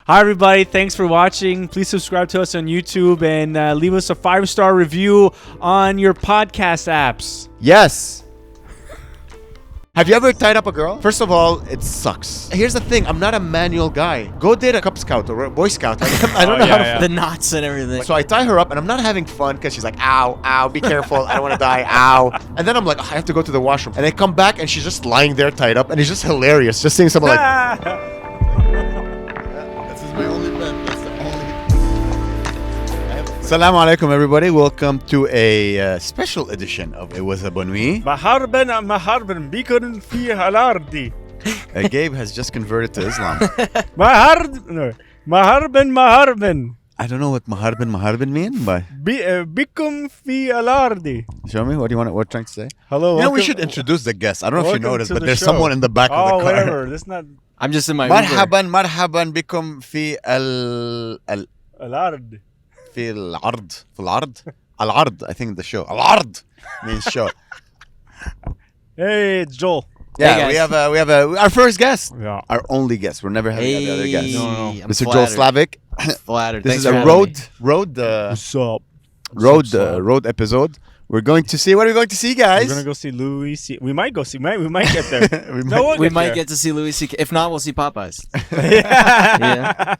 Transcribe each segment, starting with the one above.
Hi, everybody. Thanks for watching. Please subscribe to us on YouTube and leave us a 5-star review on your podcast apps. Yes. Have you ever tied up a girl? First of all, it sucks. Here's the thing. I'm not a manual guy. Go date a Cub Scout or a Boy Scout. I don't know how to... The knots and everything. So I tie her up, and I'm not having fun because she's like, ow, ow, be careful. I don't want to die, ow. And then I'm like, I have to go to the washroom. And I come back, and she's just lying there tied up, and it's just hilarious. Just seeing someone like... This is my only bet. That's the only... Assalamu alaikum, everybody. Welcome to a special edition of It Was a Bonne Nuit. Maharben, bikun fi halardi. Gabe has just converted to Islam. Maharben. I don't know what maharben mean, but... Bikum fi halardi. Show me. What do you want? What are you trying to say? Hello. You know, we should introduce the guest. I don't know if you noticed, but there's show. someone in the back of the car. Whatever. That's not... I'm just in my مرحبا بكم في Alard. في العرض I think the show العرض means show. Hey, it's Joel. Yeah, Hey, we have our first guest. Yeah. Our only guest. We're never having any other guests. No. I'm Mr. Joel flattered. Slavik. Flattered. This Thanks is for a having me. What's up? road episode. We're going to see. What are we going to see, guys? We're gonna go see Louis C. We might go see. We might get there. We might get to see Louis C.K. If not, we'll see Popeyes. Yeah.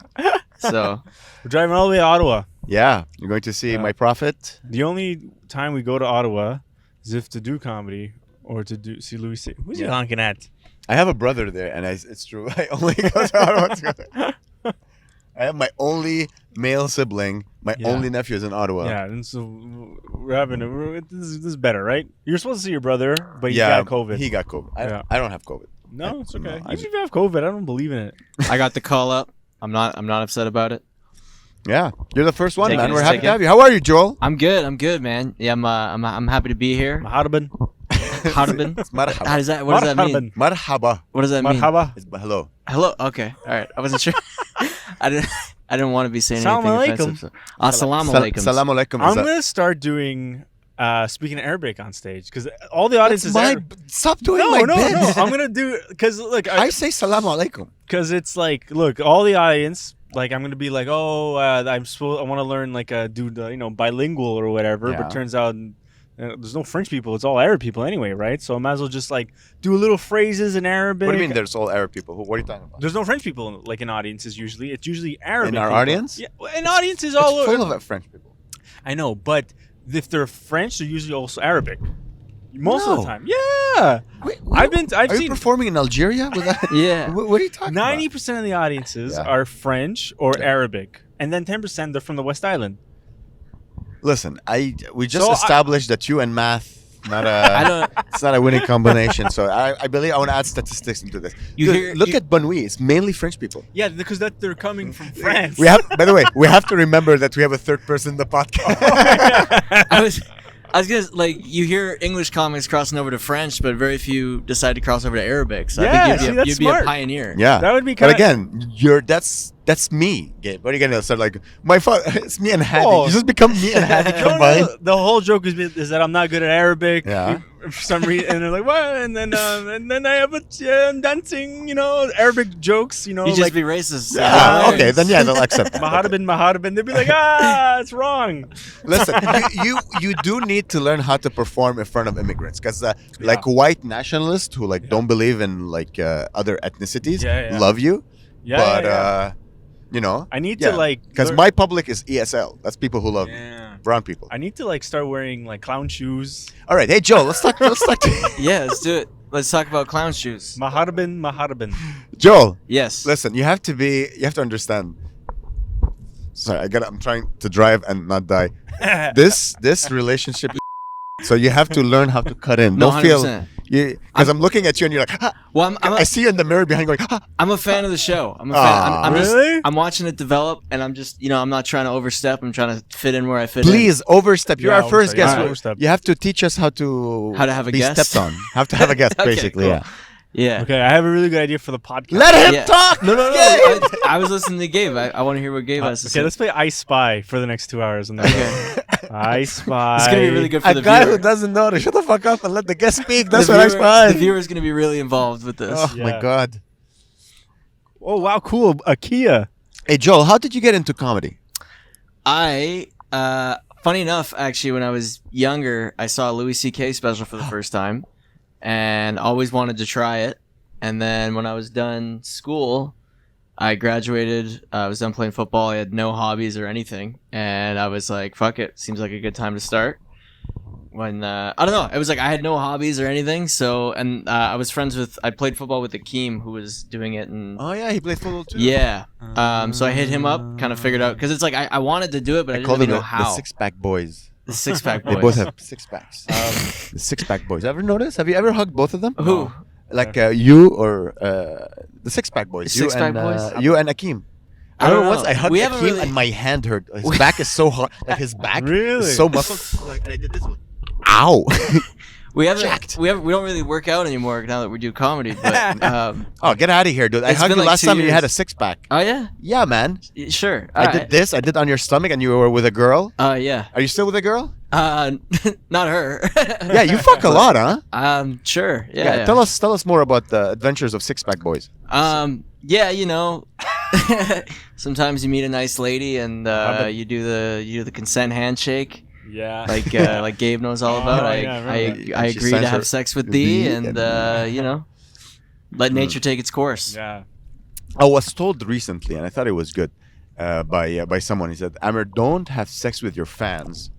So We're driving all the way to Ottawa. Yeah, you're going to see my prophet. The only time we go to Ottawa is if to do comedy or to see Louis C. Who's he honking at? I have a brother there, and it's true. I only go to Ottawa to go there. I have my only male sibling. My only nephew is in Ottawa. Yeah, and so we're having this is better, right? You're supposed to see your brother, but he got COVID. He got COVID. I don't have COVID. No, it's okay. No, Even if you have COVID, I don't believe in it. I got the call up. I'm not upset about it. Yeah, you're the first one, Take man. it, We're take happy it. to have you. How are you, Joel? I'm good, man. Yeah, I'm happy to be here. Maharben. Harben. Marhaba. How does that? What does that mean? Marhaba. What does that mean? Marhaba. It's hello. Hello. Okay. All right. I wasn't sure. I didn't want to be saying Salam anything alaikum. offensive. So. Assalamu alaikum. Salam alaikum. I'm gonna start doing speaking Arabic on stage because all the audience is Stop doing no. bits. I'm gonna do because look, I say salam alaikum. because it's like look, all the audience. Like I'm gonna be like, I want to learn like do the bilingual or whatever. Yeah. But turns out there's no French people. It's all Arab people anyway, right? So I might as well just like do little phrases in Arabic. What do you mean? There's all Arab people. What are you talking about? There's no French people like in audiences usually. It's usually Arabic. In our people. audience? Yeah, in audiences all It's over. full of French people. I know, but if they're French, they're usually also Arabic. Most of the No. time, yeah. Wait, I've are you seen performing in Algeria? With that? Yeah. What are you talking 90% of the audiences Yeah. are French or Arabic, and then 10% they're from the West Island. about? Listen, we just So established that you and math it's not a winning combination. So I believe I want to add statistics into this. Look at Bonne Nuit. It's mainly French people. Yeah, because they're coming from France. By the way, we have to remember that we have a third person in the podcast. I was gonna you hear English comics crossing over to French, but very few decide to cross over to Arabic. So Yeah, I think see, that's you'd be smart. a pioneer. Yeah, That would be But kinda- again, that's me, Gabe. What are you gonna start like? My father, it's me and Hadi. Oh. You just become me and Hadi No, combined. the whole joke is that I'm not good at Arabic. Yeah. For some reason, and they're like, "What?" And then I have I'm dancing, Arabic jokes, You just like be racist. Yeah, okay, then yeah, they'll accept that. Maharben. They'd be like, it's wrong. Listen, you do need to learn how to perform in front of immigrants because like white nationalists who don't believe in other ethnicities love you, but I need to because learn- my public is ESL. That's people who love brown people. I need to start wearing clown shoes. All right, hey Joe, let's talk. Yeah, let's do it. Let's talk about clown shoes. Maharben. Joel, Yes. listen, you have to understand. Sorry, I'm trying to drive and not die. This relationship, so you have to learn how to cut in. No, Don't feel 100%. because I'm looking at you and you're like, "Ha." Well, I see you in the mirror behind going, "Ha." I'm a fan of the show. I'm a fan. Aw. I'm just, Really? I'm watching it develop, and I'm just, I'm not trying to overstep. I'm trying to fit in where I fit in. Please overstep. You're Yeah, our first overstep. guest. Yeah, overstep. You have to teach us how to have a be guest? stepped on. Have to have a guest, Okay, basically. cool. Yeah. Yeah. Okay, I have a really good idea for the podcast. Let him Yeah. talk. No. I was listening to Gabe. I want to hear what Gabe has to say. Okay, let's play I Spy for the next 2 hours. And then I Spy. It's gonna be really good for A the guy viewer. who doesn't know to shut the fuck up and let the guest speak. That's the what I viewer, find. The viewer is gonna be really involved with this. Oh my Yeah. god. Oh wow, cool. A Kia. Hey, Joel, how did you get into comedy? Funny enough, actually, when I was younger, I saw a Louis C.K. special for the first time, and always wanted to try it. And then when I was done school, I graduated. I was done playing football. I had no hobbies or anything, and I was like, "Fuck it, seems like a good time to start." When I don't know, it was like I had no hobbies or anything. So, and I was friends with. I played football with Akeem, who was doing it, and Oh yeah, he played football too. yeah. So I hit him up, kind of figured out because it's like I wanted to do it, but I didn't called really them know how. the six-pack boys. The six-pack boys. They both have six packs. The six-pack boys. Ever notice? Have you ever hugged both of them? Who? Like you or the six-pack boys. The Six-Pack Boys? You and Akeem. I I don't remember know. once I hugged We haven't Akeem really- and my hand hurt. His back is so hard. Like his back Really? is so muscled. Like, and I did this one. Ow. We haven't. Jacked. We don't really work out anymore now that we do comedy. But Oh, get out of here, dude. I It's hugged been you like last 2 time and you had a years. six-pack. oh yeah, Yeah, man. sure. I did this. I did on your stomach and you were with a girl. Yeah. Are you still with a girl? Not her. Yeah, you fuck a lot, huh? Sure. Yeah. Tell us more about the adventures of Six-Pack Boys. Yeah, you know, sometimes you meet a nice lady and you do the consent handshake, Yeah. like Gabe knows all about. Oh, I yeah, I remember I She agree sends to her have sex with thee thee, and you know, let nature take its course. Yeah. I was told recently, and I thought it was good, by someone. He said, "Amer, don't have sex with your fans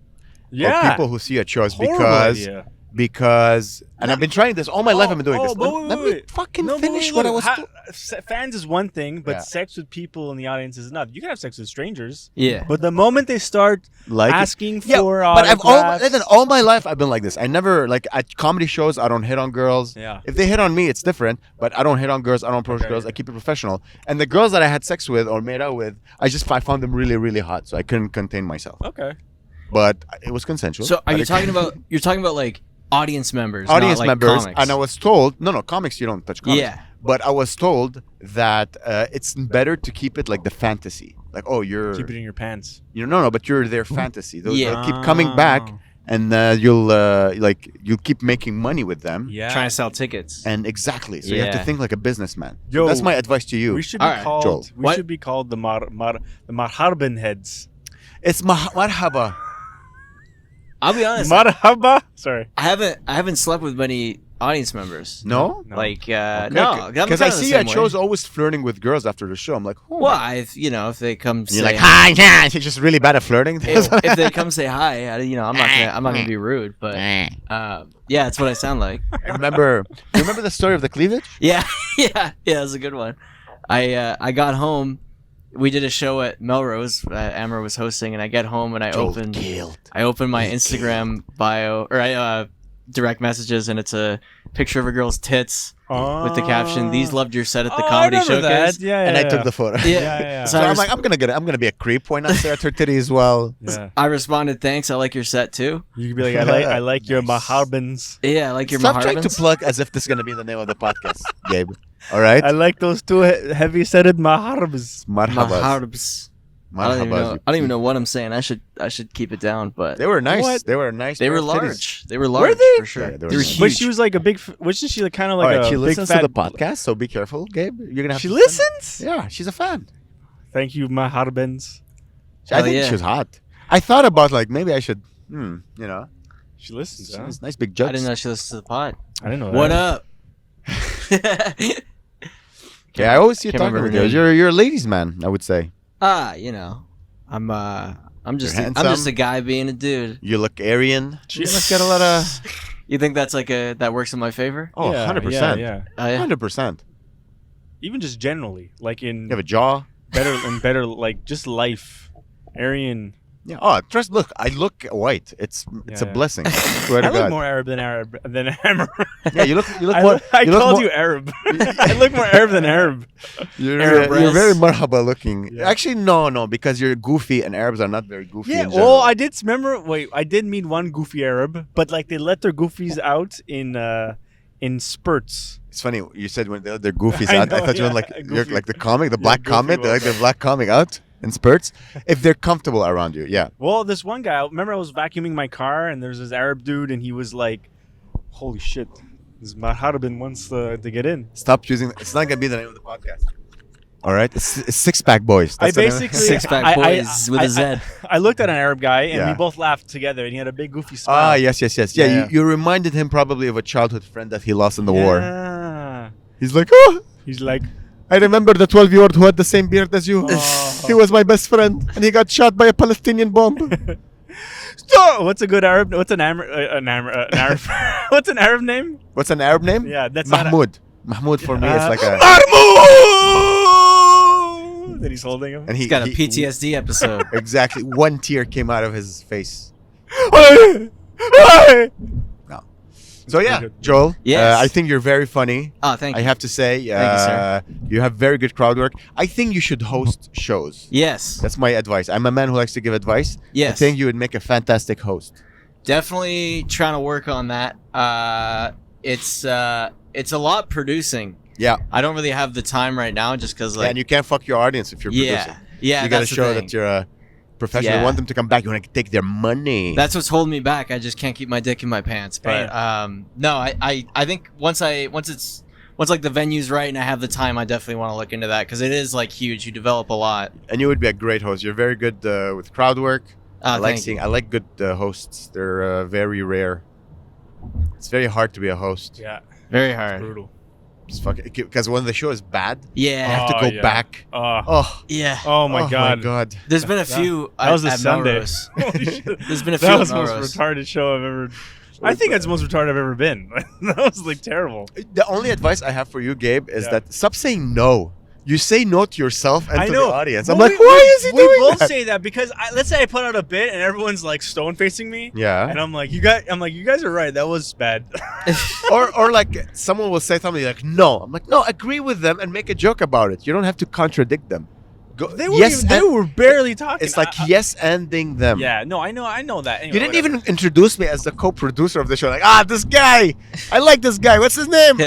Yeah. or people who see you at shows Horrible idea. because." And I've been trying this all my life. I've been doing this. but Let me fucking finish what I was. Fans is one thing, but Yeah. sex with people in the audience is not. You can have sex with strangers, Yeah. but the moment they start Like it. asking Yeah, for but autographs, all my life I've been like this. I never like at comedy shows. I don't hit on girls. Yeah. If they hit on me, it's different. But I don't hit on girls. I don't approach Okay. girls. I keep it professional. And the girls that I had sex with or made out with, I found them really really hot. So I couldn't contain myself. okay. But it was consensual. So are But you it- talking about? You're talking about like audience members, audience not like members? comics. And I was told, no, comics you don't touch comics. Yeah. But I was told that it's better to keep it like the fantasy. Like, oh, you're Keep it in your pants. but you're their fantasy. They'll Yeah. keep coming back, and you'll keep making money with them. Yeah. trying to sell tickets. And exactly, so you have to Yeah. think like a businessman. Yo, That's my advice to you. We should be All right, called. Joel. We What? should be called the Marharbin heads. It's marhaba. I'll be honest. Marhaba. Sorry. I haven't slept with many audience members. No, No. Like no, because I see you at shows always flirting with girls after the show. I'm like, oh. Well, if they come And say you're like, hi, yeah. You're just really bad at flirting. if they come say hi, I'm not gonna be rude, but yeah, that's what I sound like. remember the story of the cleavage? Yeah, yeah, that's a good one. I got home. We did a show at Melrose. Amer was hosting, and I get home and I opened my Instagram bio or I direct messages, and it's a picture of a girl's tits with the caption, "These loved your set at the comedy I remember showcase." that. Yeah, And I yeah. took the photo. Yeah. So I I'm like, I'm gonna be a creep. Why not stare at her titty as well? Yeah. I responded, "Thanks, I like your set too." You could be like, I like your Maharbins. Yeah, I like your Stop trying to Maharbins. plug as if this is gonna be the name of the podcast, Gabe. All right. I like those two heavy-setted Maharbs. Marhabas. Maharbs. I don't even know what I'm saying. I should keep it down, but They were nice. What? They were nice. they were pair of titties. large. They were large they? for sure. Yeah, they were they were nice. huge. But she was like a big. Wasn't she like kind of All like right, a she big listens fat? to the podcast, so be careful, Gabe. You're gonna have She to listens. Yeah, she's a fan. Thank you, Maharbins. I Hell think yeah. she was hot. I thought about like maybe I should, She listens. She Huh? has nice big I jugs. didn't know she listened to the pod. I didn't know. What that. up? Yeah, I always see you Can't talking remember with her girls. name. You're a ladies' man, I would say. I'm just You're I'm handsome. just a guy being a dude. You look Aryan. She must get a lot of. You think that's like that works in my favor? Oh, yeah, 100%. Yeah. Yeah. 100%. Even just generally, like in You have a jaw. better, like just life. Aryan. Yeah. Oh, trust. Look, I look white. It's a Yeah. blessing. I swear to I look God. more Arab than Amer. Yeah, you look I, more. I you look called more- you Arab. I look more Arab than Arab. You're, Arab you're breasts. very marhaba looking. Yeah. Actually, no, because you're goofy and Arabs are not very goofy. Yeah. in general. Well, I did remember. Wait, I did meet one goofy Arab, but like they let their goofies out in spurts. It's funny you said when they're goofies I out. I know, thought you yeah, meant you're goofy. like the comic, the black goofy comic. They like the black comic out in spurts. If they're comfortable around you, yeah. Well, this one guy. I remember I was vacuuming my car, and there's this Arab dude, and he was like, "Holy shit, this Maharbin wants to get in." Stop using. It's not gonna be the name of the podcast. All right, it's Six Pack Boys. I That's the name. basically Six Pack Boys with a Z. I looked at an Arab guy and Yeah. we both laughed together, and he had a big goofy smile. Yes. Yeah, you reminded him probably of a childhood friend that he lost in the war. He's like, oh, He's like, I remember the 12-year-old who had the same beard as you. Oh. He was my best friend, and he got shot by a Palestinian bomb. so what's a good Arab? What's an Arab? What's an Arab name? What's an Arab name? Yeah, that's Mahmoud. Mahmoud for me is like a. That he's holding him. And He's got a PTSD episode. Exactly. One tear came out of his face. No. So yeah, Joel. Yes. I think you're very funny. Oh, thank you. I have to say, Thank you, sir. You have very good crowd work. I think you should host shows. Yes. That's my advice. I'm a man who likes to give advice. Yes. I think you would make a fantastic host. Definitely trying to work on that. It's a lot producing. Yeah. I don't really have the time right now just because And you can't fuck your audience if you're producing. Yeah, You got to that's the show thing. that you're a professional. You Yeah. want them to come back. You want to take their money. That's what's holding me back. I just can't keep my dick in my pants. But no, I think once like the venue's right and I have the time, I definitely want to look into that because it is like huge. You develop a lot. And you would be a great host. You're very good with crowd work. I like thank you. I like good hosts. They're very rare. It's very hard to be a host. Yeah, Very hard. brutal. It's fucking because when the show is bad, you Yeah. have to go yeah. back. Oh, Yeah. oh my god. My god. There's been a few. That was a at Sunday. Melrose. Holy shit. There's been a few. That at was the most Melrose. retarded show I've ever. I think that's the most retarded I've ever been. That was like terrible. The only advice I have for you, Gabe, is Yeah. that stop saying no. You say no to yourself and I to know. the audience. Well, I'm like, we why is he doing both that? say that because let's say I put out a bit and everyone's like stone facing me. Yeah. And I'm like, you guys are right. That was bad. or like someone will say something like, no. I'm like, no, agree with them and make a joke about it. You don't have to contradict them. Go, They were barely talking. It's like yes ending them. Yeah, no, I know that. Anyway, You didn't whatever. even introduce me as the co-producer of the show. Like, this guy. I like this guy. What's his name?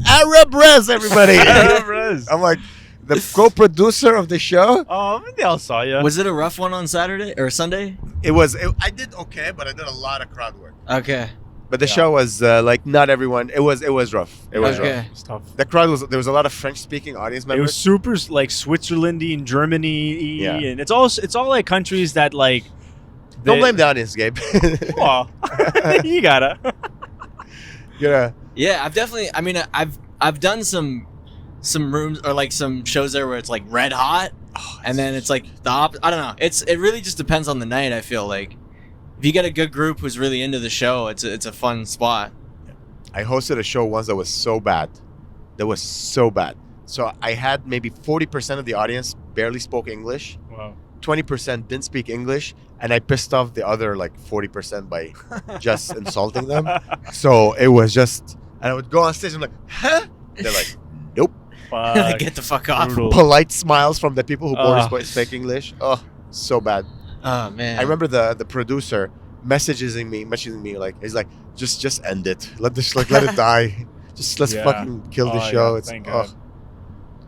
Arab Rez, everybody. I'm like, the co-producer of the show. Oh, they all saw you. Was it a rough one on Saturday or Sunday? I did okay, but I did a lot of crowd work. Okay. But the show was like not everyone. It was rough. It was Okay. rough. It was tough. The crowd there was a lot of French-speaking audience It members. was super like Switzerlandy and Germany, Yeah. and it's all like countries that like. Don't they- blame the audience, Gabe. Aw. You gotta. Yeah. Yeah, I've definitely. I mean, I've done some rooms or like some shows there where it's like red hot, and then it's like I don't know. It really just depends on the night. I feel like if you get a good group who's really into the show, it's a fun spot. I hosted a show once that was so bad. So I had maybe 40% of the audience barely spoke English. Wow. 20% didn't speak English, and I pissed off the other like 40% by just insulting them. So it was just, and I would go on stage and I'm like, huh? They're like, nope. Fuck. Get the fuck off. Brutal. Polite smiles from the people who barely speak English. Oh, so bad. Oh man. I remember the producer messaging me like, he's like, just end it. Let it die. Let's Yeah. fucking kill the Oh, show. yeah, It's thank God.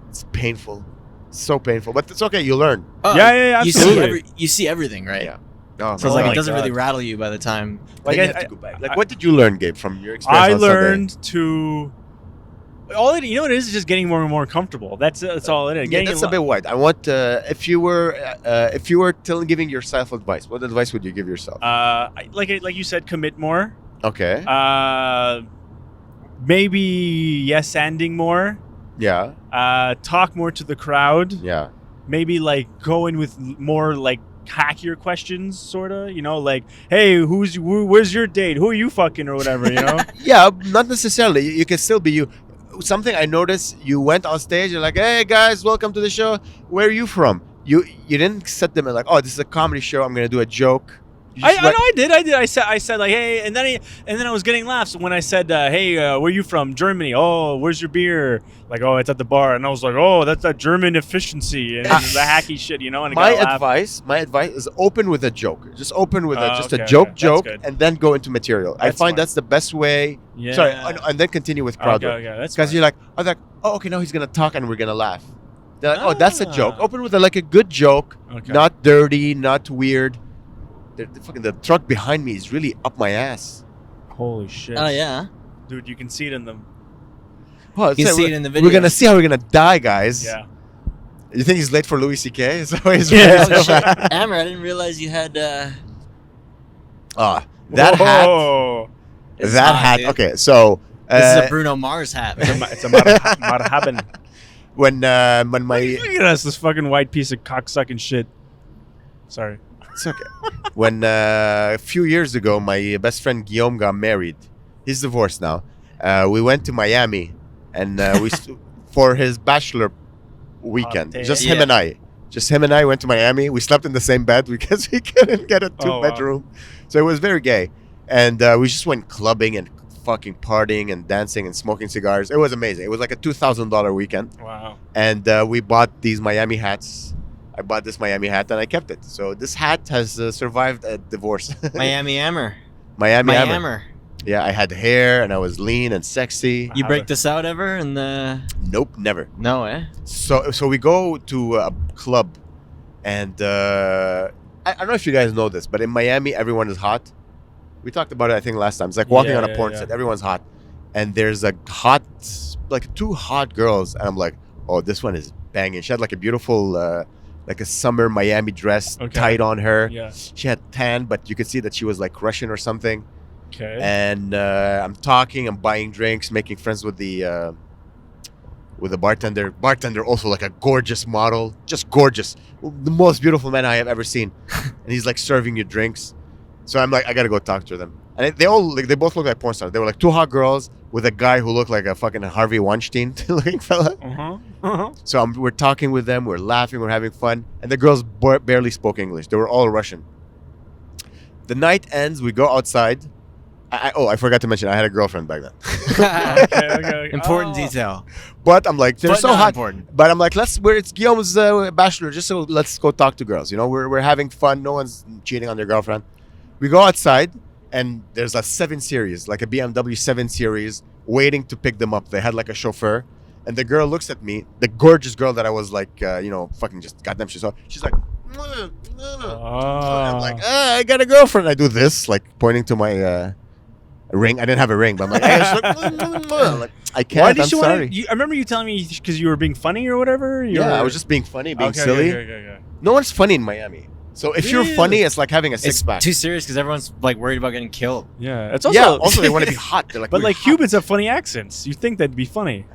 it's painful. So painful, but it's okay. You learn. Oh, Yeah, absolutely. You see everything, right? Yeah. No, So it's Oh like my it doesn't really God. rattle you by the time. like Like, you have to go back. Like, what did you learn, Gabe, from your experience? I on Sunday? learned to. You know what it is just getting more and more comfortable. That's all it is. Yeah, that's a bit wide. I want if you were giving yourself advice, what advice would you give yourself? like you said, commit more. Okay. Maybe yes anding more. Yeah. Talk more to the crowd. Yeah. Maybe like go in with more like hackier questions, sorta. You know, like, hey, where's your date? Who are you fucking or whatever? You know. Yeah, not necessarily. You can still be you. Something I noticed, you went on stage, you're like, hey guys, welcome to the show. Where are you from? You didn't set them in like, oh, this is a comedy show. I'm gonna do a joke. You I just know went- I did. I said like, hey, and then I was getting laughs when I said, hey, where are you from? Germany. Oh, where's your beer? Like, oh, it's at the bar. And I was like, oh, that's that German efficiency and the hacky shit, you know. And it my got a laugh. advice is open with a joke. Just open with just okay, a joke, okay. That's good. and then go into material. I That's find smart. that's the best way. Yeah. Sorry, and then continue with crowd work. Okay, that's Because smart. you're like, oh, okay, now he's gonna talk and we're gonna laugh. They're like, oh, that's a joke. Ah. Open with a good joke, Okay. not dirty, not weird. The truck behind me is really up my ass. Holy shit. Oh yeah. Dude, you can see it in them. Oh, You can see it in the We're videos. gonna see how we're gonna die, guys. Yeah. You think he's late for Louis C.K.? Is that why he's Yeah. running so fast? Amer, I didn't realize you had. Ah, that hat. Whoa. It's That hot, hat. dude. Okay, so This is a Bruno Mars hat. It's a marhaban. when my Look at us, this fucking white piece of cocksucking shit. Sorry. it's okay. When a few years ago, my best friend Guillaume got married. He's divorced now. We went to Miami, and for his bachelor weekend, damn. just Yeah. him and I. Just him and I went to Miami. We slept in the same bed because we couldn't get a two-bedroom. So it was very gay. And we just went clubbing and fucking partying and dancing and smoking cigars. It was amazing. It was like a $2,000 weekend. Wow. And we bought these Miami hats. I bought this Miami hat and I kept it. So this hat has survived a divorce. Miami Amer. Miami Amer. Amer. Yeah, I had hair and I was lean and sexy. You break this out ever? In the Nope, never. no, eh? So we go to a club, and I don't know if you guys know this, but in Miami, everyone is hot. We talked about it, I think, last time. It's like walking on a porn set. Everyone's hot. And there's a hot, like two hot girls. And I'm like, oh, this one is banging. She had like a beautiful, like a summer Miami dress tied on her. Yeah. She had tan, but you could see that she was like Russian or something. Okay. And I'm talking, I'm buying drinks, making friends with the bartender. Bartender also like a gorgeous model, just gorgeous, the most beautiful man I have ever seen. And he's like serving you drinks. So I'm like, I gotta go talk to them. And they both look like porn stars. They were like two hot girls with a guy who looked like a fucking Harvey Weinstein looking fella. So we're talking with them, we're laughing, we're having fun, and the girls barely spoke English. They were all Russian. The night ends, we go outside. I forgot to mention, I had a girlfriend back then. Okay. Important Oh. detail. But I'm like, they're But so not hot. important. But I'm like, it's Guillaume's bachelor, just so let's go talk to girls. You know, we're having fun. No one's cheating on their girlfriend. We go outside, and there's a 7 Series, like a BMW 7 Series, waiting to pick them up. They had like a chauffeur, and the girl looks at me, the gorgeous girl that I was like, fucking just goddamn. She's like, I'm like, I got a girlfriend. I do this, like pointing to my ring. I didn't have a ring, but I'm like, like I can't. Why did I'm you sorry. I remember you telling me because you were being funny or whatever. Yeah, I was just being funny, being silly. Okay. No one's funny in Miami. So if you're Really? funny, it's like having a It's six-pack. too serious because everyone's like worried about getting killed. Yeah, it's also Also they want to be hot. They're like, but we're like hot. Cubans have funny accents. You think that'd be funny?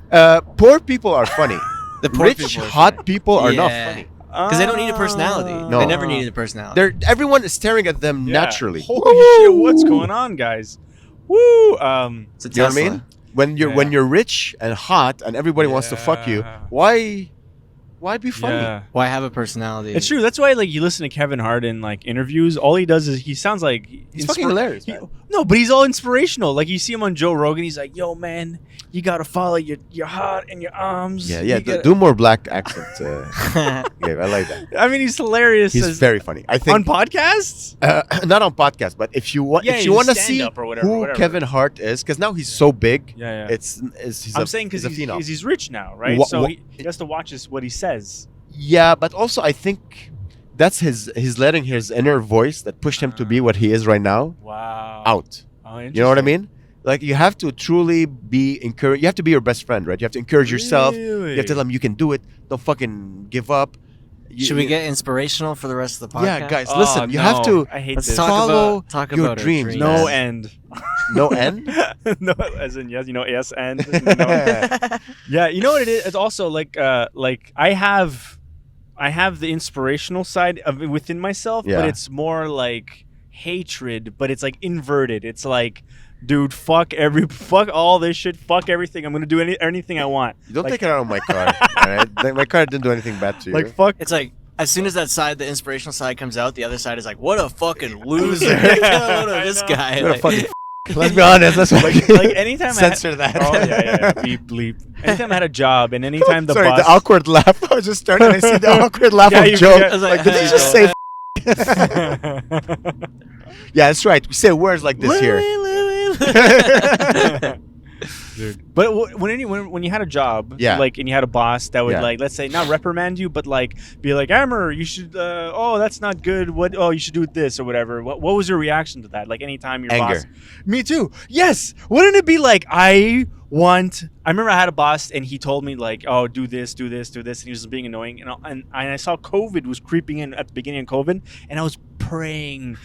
Poor people are funny. The poor Rich, people are hot funny. people are not Yeah. funny. Because they don't need a personality. No. They never needed a personality. Everyone is staring at them Yeah. naturally. Holy shit! What's going on, guys? Woo! It's a You know what I Tesla. mean? When you're rich and hot and everybody wants to fuck you, Yeah. why be funny? Yeah. Why have a personality? It's true. That's why, like, you listen to Kevin Hart in like interviews. All he does is he sounds like He's fucking hilarious. Man. No, but he's all inspirational. Like you see him on Joe Rogan. He's like, "Yo, man, you gotta follow your heart and your arms." Yeah. You gotta-" Do more black accent. Gabe, I like that. I mean, he's hilarious. He's very funny. I on think podcasts. not on podcast, but if you want, Yeah, if he's you want to stand see up or whatever, who whatever. Kevin Hart is, because now he's so big. Yeah. He's I'm saying because he's a phenom. he's rich now, right? Wha- so wha- he has to watch what he says. Yeah, but also I think that's he's letting his inner voice that pushed him to be what he is right now Wow. out. Oh, You know what I interesting. mean? Like you have to truly be encouraged. You have to be your best friend, right? You have to encourage yourself. You have to tell them you can do it. Don't fucking give up. Should we get inspirational for the rest of the podcast? Yeah, guys, Oh, listen. You have no. to I hate Let's this. talk follow talk your about our dreams. dreams. No man. end. No end. No, as in yes, yes end. No. Yeah, you know what it is? It's also like I have the inspirational side of it within myself, Yeah. but it's more like hatred, but it's like inverted. It's like, dude, fuck all this shit, fuck everything. I'm gonna do anything I want. You don't Like- take it out on my car. All right? My car didn't do anything bad to you. Like fuck. It's like as soon as that side, the inspirational side comes out, the other side is like, "What a fucking loser! Get a load of I this know. guy." You're a Like- fucking let's be honest. That's what Like anytime censor I had, that. Oh yeah. Beep bleep. Anytime I had a job and anytime the Sorry, boss. the awkward laugh. I was just starting. I see the awkward laugh Yeah, of you Joe. forget- I was Like, did he "Hey, just Joe." say? Yeah, that's right. We say words like this here. Dude. But when you had a job, Yeah. like, and you had a boss that would Yeah. like, let's say, not reprimand you, but like be like, Amer, you should, oh, that's not good. You should do this or whatever. What was your reaction to that? Like anytime your Anger. boss, me too. Yes. Wouldn't it be like I I remember I had a boss and he told me like, oh, do this, do this, do this. And he was being annoying. And I saw COVID was creeping in at the beginning of COVID. And I was praying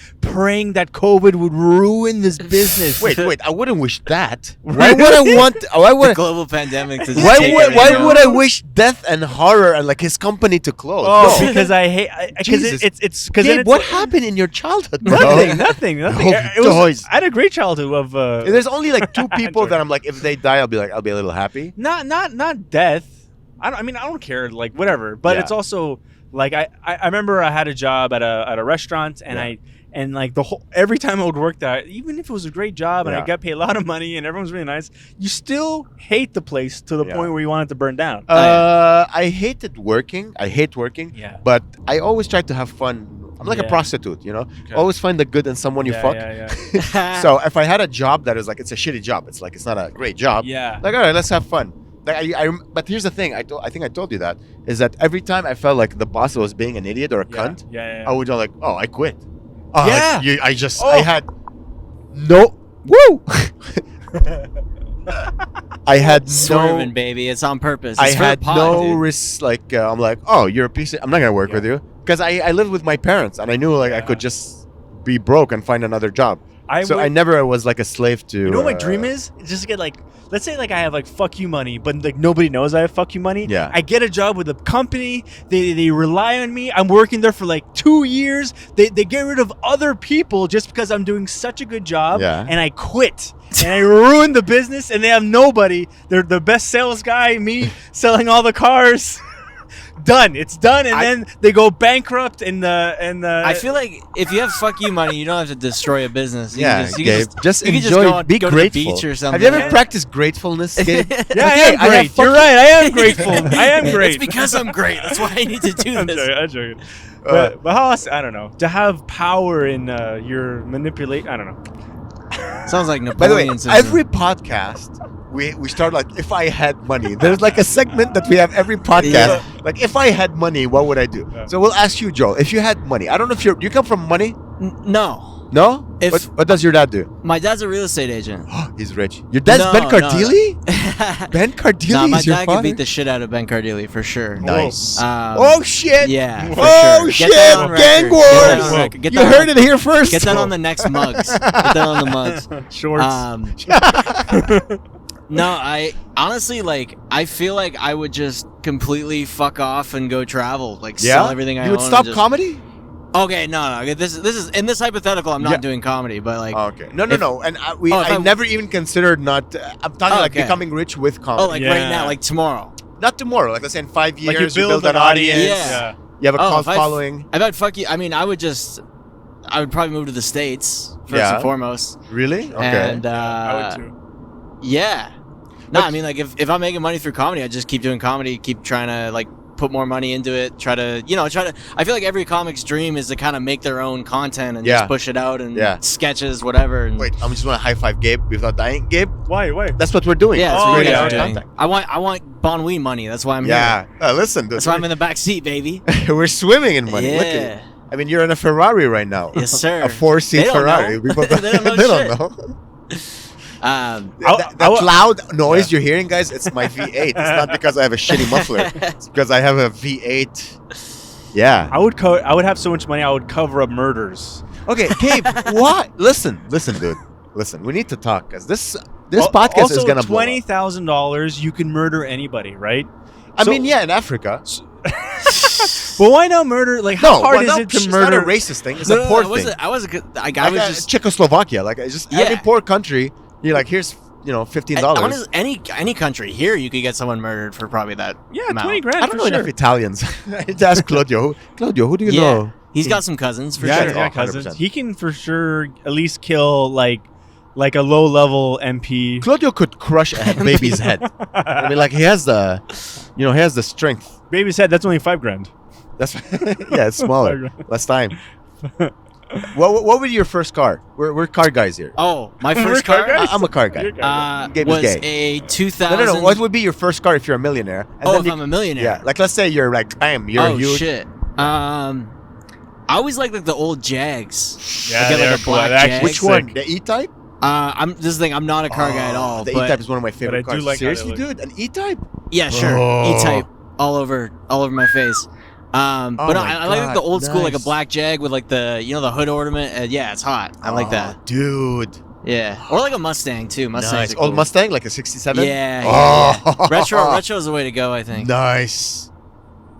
that COVID would ruin this business. Wait, I wouldn't wish that. Why would I want? Why would? The global pandemic. To Why would I wish death and horror and like his company to close? Oh, No. because I hate. Because it's because Gabe, what happened in your childhood, bro? Nothing. Oh, It was, toys. I had a great childhood of. There's only like 2 people that I'm like, if they die, I'll be a little happy. Not death. I don't care. Like whatever. But Yeah. it's also like I remember I had a job at a restaurant and Yeah. and like every time I would work there, even if it was a great job and I Yeah. got paid a lot of money and everyone's really nice, you still hate the place to the Yeah. point where you want it to burn down. I hated working. I hate working. Yeah. But I always try to have fun. I'm like a Yeah. prostitute, you know. Okay. Always find the good in someone you fuck. Yeah. So if I had a job that is like it's a shitty job, it's like it's not a great job. Yeah. Like all right, let's have fun. Like but here's the thing. I think I told you that is that every time I felt like the boss was being an idiot or a cunt, Yeah. I would go like, oh, I quit. Oh, Yeah. like, Oh. I had no woo. I had Swerving, no. baby. It's on purpose. I It's for had the pod, no dude. risk. Like I'm like, oh, you're a piece of. I'm not gonna work Yeah. with you because I lived with my parents and I knew like I Yeah. could just be broke and find another job. I never was like a slave to. You know what my dream is? Just to get like, let's say like I have like fuck you money, but like nobody knows I have fuck you money. Yeah. I get a job with a company. They rely on me. I'm working there for like 2 years. They get rid of other people just because I'm doing such a good job. Yeah. And I quit. And I ruin the business and they have nobody. They're the best sales guy, me selling all the cars. Done. It's done, and then they go bankrupt. I feel like if you have fuck you money, you don't have to destroy a business. You Yeah, can you Gabe. can Just you can enjoy. go on- Be go to grateful. the beach or something. Have you ever Yeah. practiced gratefulness, Gabe? Yeah, Okay, I am have great. fuck You're right. I am grateful. I am great. It's because I'm great. That's why I need to do I'm this. joking. I'm joking. But how else? I don't know. To have power in your manipulate. I don't know. Sounds like By the way, Napoleon system. every podcast we start like if I had money. There's like a segment that we have every podcast. Yeah. Like if I had money, what would I do? Yeah. So we'll ask you, Joel, if you had money. I don't know if you come from money. No. No. If- What does your dad do? My dad's a real estate agent. He's rich. Your dad's No, Ben no. Cardilli. Ben Cardilli Nah, my is your dad father. could beat the shit out of Ben Cardilli for sure. Nice. Um, Shit. Yeah. For Oh sure. shit. Get that on Gang record. Get that wars. on record. Get You that heard on- it here first. Get that on the next mugs. Get that on the mugs. Shorts. No, I honestly like. I feel like I would just completely fuck off and go travel, like sell everything I own. You would and stop just- comedy? Okay, no. This is in this hypothetical. I'm not Yeah. doing comedy, but like, Okay. No. And if I I- never even considered not. I'm talking like Okay. becoming rich with comedy. oh, like Yeah. right now, like tomorrow. Not tomorrow. Like let's say in 5 years, Like you build an audience. Yeah. You have a Oh, cult if I- following. I've had fuck you. I mean, I would probably move to the States first Yeah. and foremost. Really? Okay. And I would too. yeah. No, But- I mean, like if I'm making money through comedy, I just keep doing comedy, keep trying to like put more money into it, try to. I feel like every comic's dream is to kind of make their own content and Yeah. just push it out and Yeah. sketches, whatever. And Wait, I'm just want to high five Gabe without dying. Gabe, Why? that's what we're doing. yeah, that's Oh, what you yeah, guys are yeah. doing. I want Bonne Nuit money. That's why I'm Yeah. here. Listen, dude. That's why I'm in the back seat, baby. We're swimming in money. Look at Yeah. it. I mean, you're in a Ferrari right now. Yes, sir. A 4-seat They don't Ferrari. know. People They don't know they don't shit. know. Um, That loud noise you're hearing, guys, it's my V8. It's not because I have a shitty muffler. It's because I have a V8. Yeah. I would have so much money. I would cover up murders. Okay, Gabe, what? Listen, dude. Listen, we need to talk because this podcast also, is gonna blow up. $20,000. You can murder anybody, right? I So- mean, yeah, in Africa. But why not murder? Like, how hard is it to it's murder? not a racist thing. It's no, a poor I thing. wasn't. I wasn't. I Like, was just. Czechoslovakia, like it's just every Yeah. poor country. You're like, here's $15. Honestly, any country here, you could get someone murdered for probably that. Yeah, amount. 20 grand. I don't for know sure. enough Italians. I need to ask Claudio. Claudio, who do you Yeah, know? he's got some cousins for Yeah, sure. He's got Oh, cousins. 100%. He can for sure at least kill like a low level MP. Claudio could crush a baby's head. I mean, like he has the strength. Baby said that's only $5,000. That's yeah, it's smaller, less time. What would be your first car? We're car guys here. Oh, my We're first car car guys? I'm a car guy. You're a Gabe is was gay. a 2000. No. What would be your first car if you're a millionaire? And Oh, then if you- I'm a millionaire. yeah, like let's say you're like, bam, you're oh huge. shit. I always like the old Jags. Yeah, I get they're like a cool. black They're actually Jag. Which Sick. one? The E-Type? This is the thing. I'm not a car guy at all. The but E-Type is one of my favorite but I do cars. like how they Seriously, look. dude, an E-Type? yeah, sure. Oh. E-Type all over my face. But my I like the old school, like a nice. black Jag with like the the hood ornament. Yeah, it's hot. I like that. Dude. Yeah, or like a Mustang too. Mustangs Nice. are cool. Old Mustang, like a 67? Yeah, Oh. retro is the way to go, I think. Nice.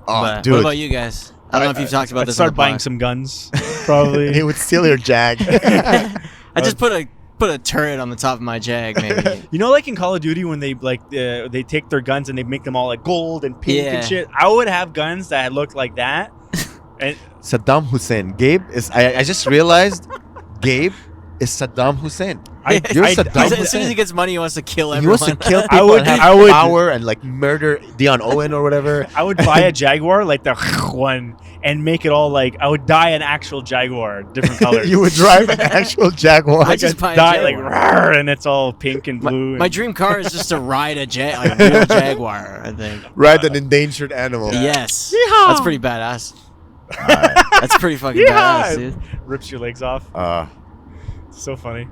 Oh, But dude. what about you guys? I don't know if you've talked about I'd this. start on the buying pod. some guns, probably. He would steal your Jag. I just put a turret on the top of my Jag, maybe. You know, like in Call of Duty, when they they take their guns and they make them all like gold and pink Yeah. and shit. I would have guns that looked like that. And Saddam Hussein. Gabe is. I just realized Gabe is Saddam Hussein. You're Saddam As soon Hussein. as he gets money, he wants to kill He everyone. wants to kill I people would- and have I would- power and like murder Dion Owen or whatever. I would buy a Jaguar, like the one, and make it all like I would dye an actual Jaguar, different colors. You would drive an actual Jaguar. I just buy a dye like Jaguar. rawr, and it's all pink and My, blue. my and- dream car is just to ride a real Jaguar, I think. Ride an endangered animal. Yes. Yeehaw! That's pretty badass. That's pretty fucking badass, dude. Rips your legs off. So funny.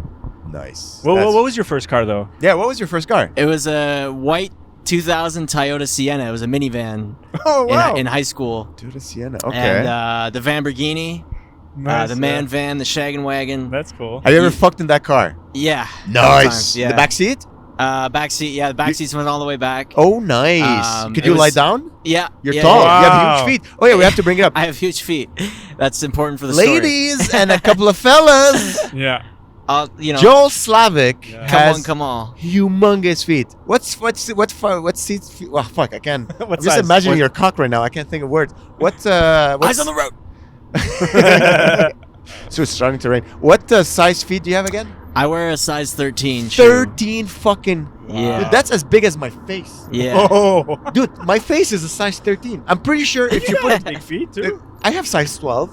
Nice. Well, That's- what was your first car though? Yeah, what was your first car? It was a white 2000 Toyota Sienna. It was a minivan Oh, in high school. Dude, a Sienna. Okay. And the Lamborghini, Nice, the man van, the shaggin' wagon. That's cool. Have you ever fucked in that car? Yeah. Nice. Times, yeah. The back seat? Back seat. Yeah, the back seats went all the way back. Oh, nice. Could it you was- lie down? Yeah. You're yeah, tall. yeah. You have Wow. huge feet. Oh, yeah, we have to bring it up. I have huge feet. That's important for the story. Ladies and a couple of fellas. Yeah. Joel Slavik Yeah. has Come on. humongous feet. What seats? Feet? Oh, fuck, I can't. What I'm just size? imagining What- your cock right now. I can't think of words. What's Eyes on the road. So it's starting to rain. What size feet do you have again? I wear a size 13 shoe. 13 fucking. Yeah. Dude, that's as big as my face. Yeah. Oh. Dude, my face is a size 13. I'm pretty sure if you put. big feet too. I have size 12,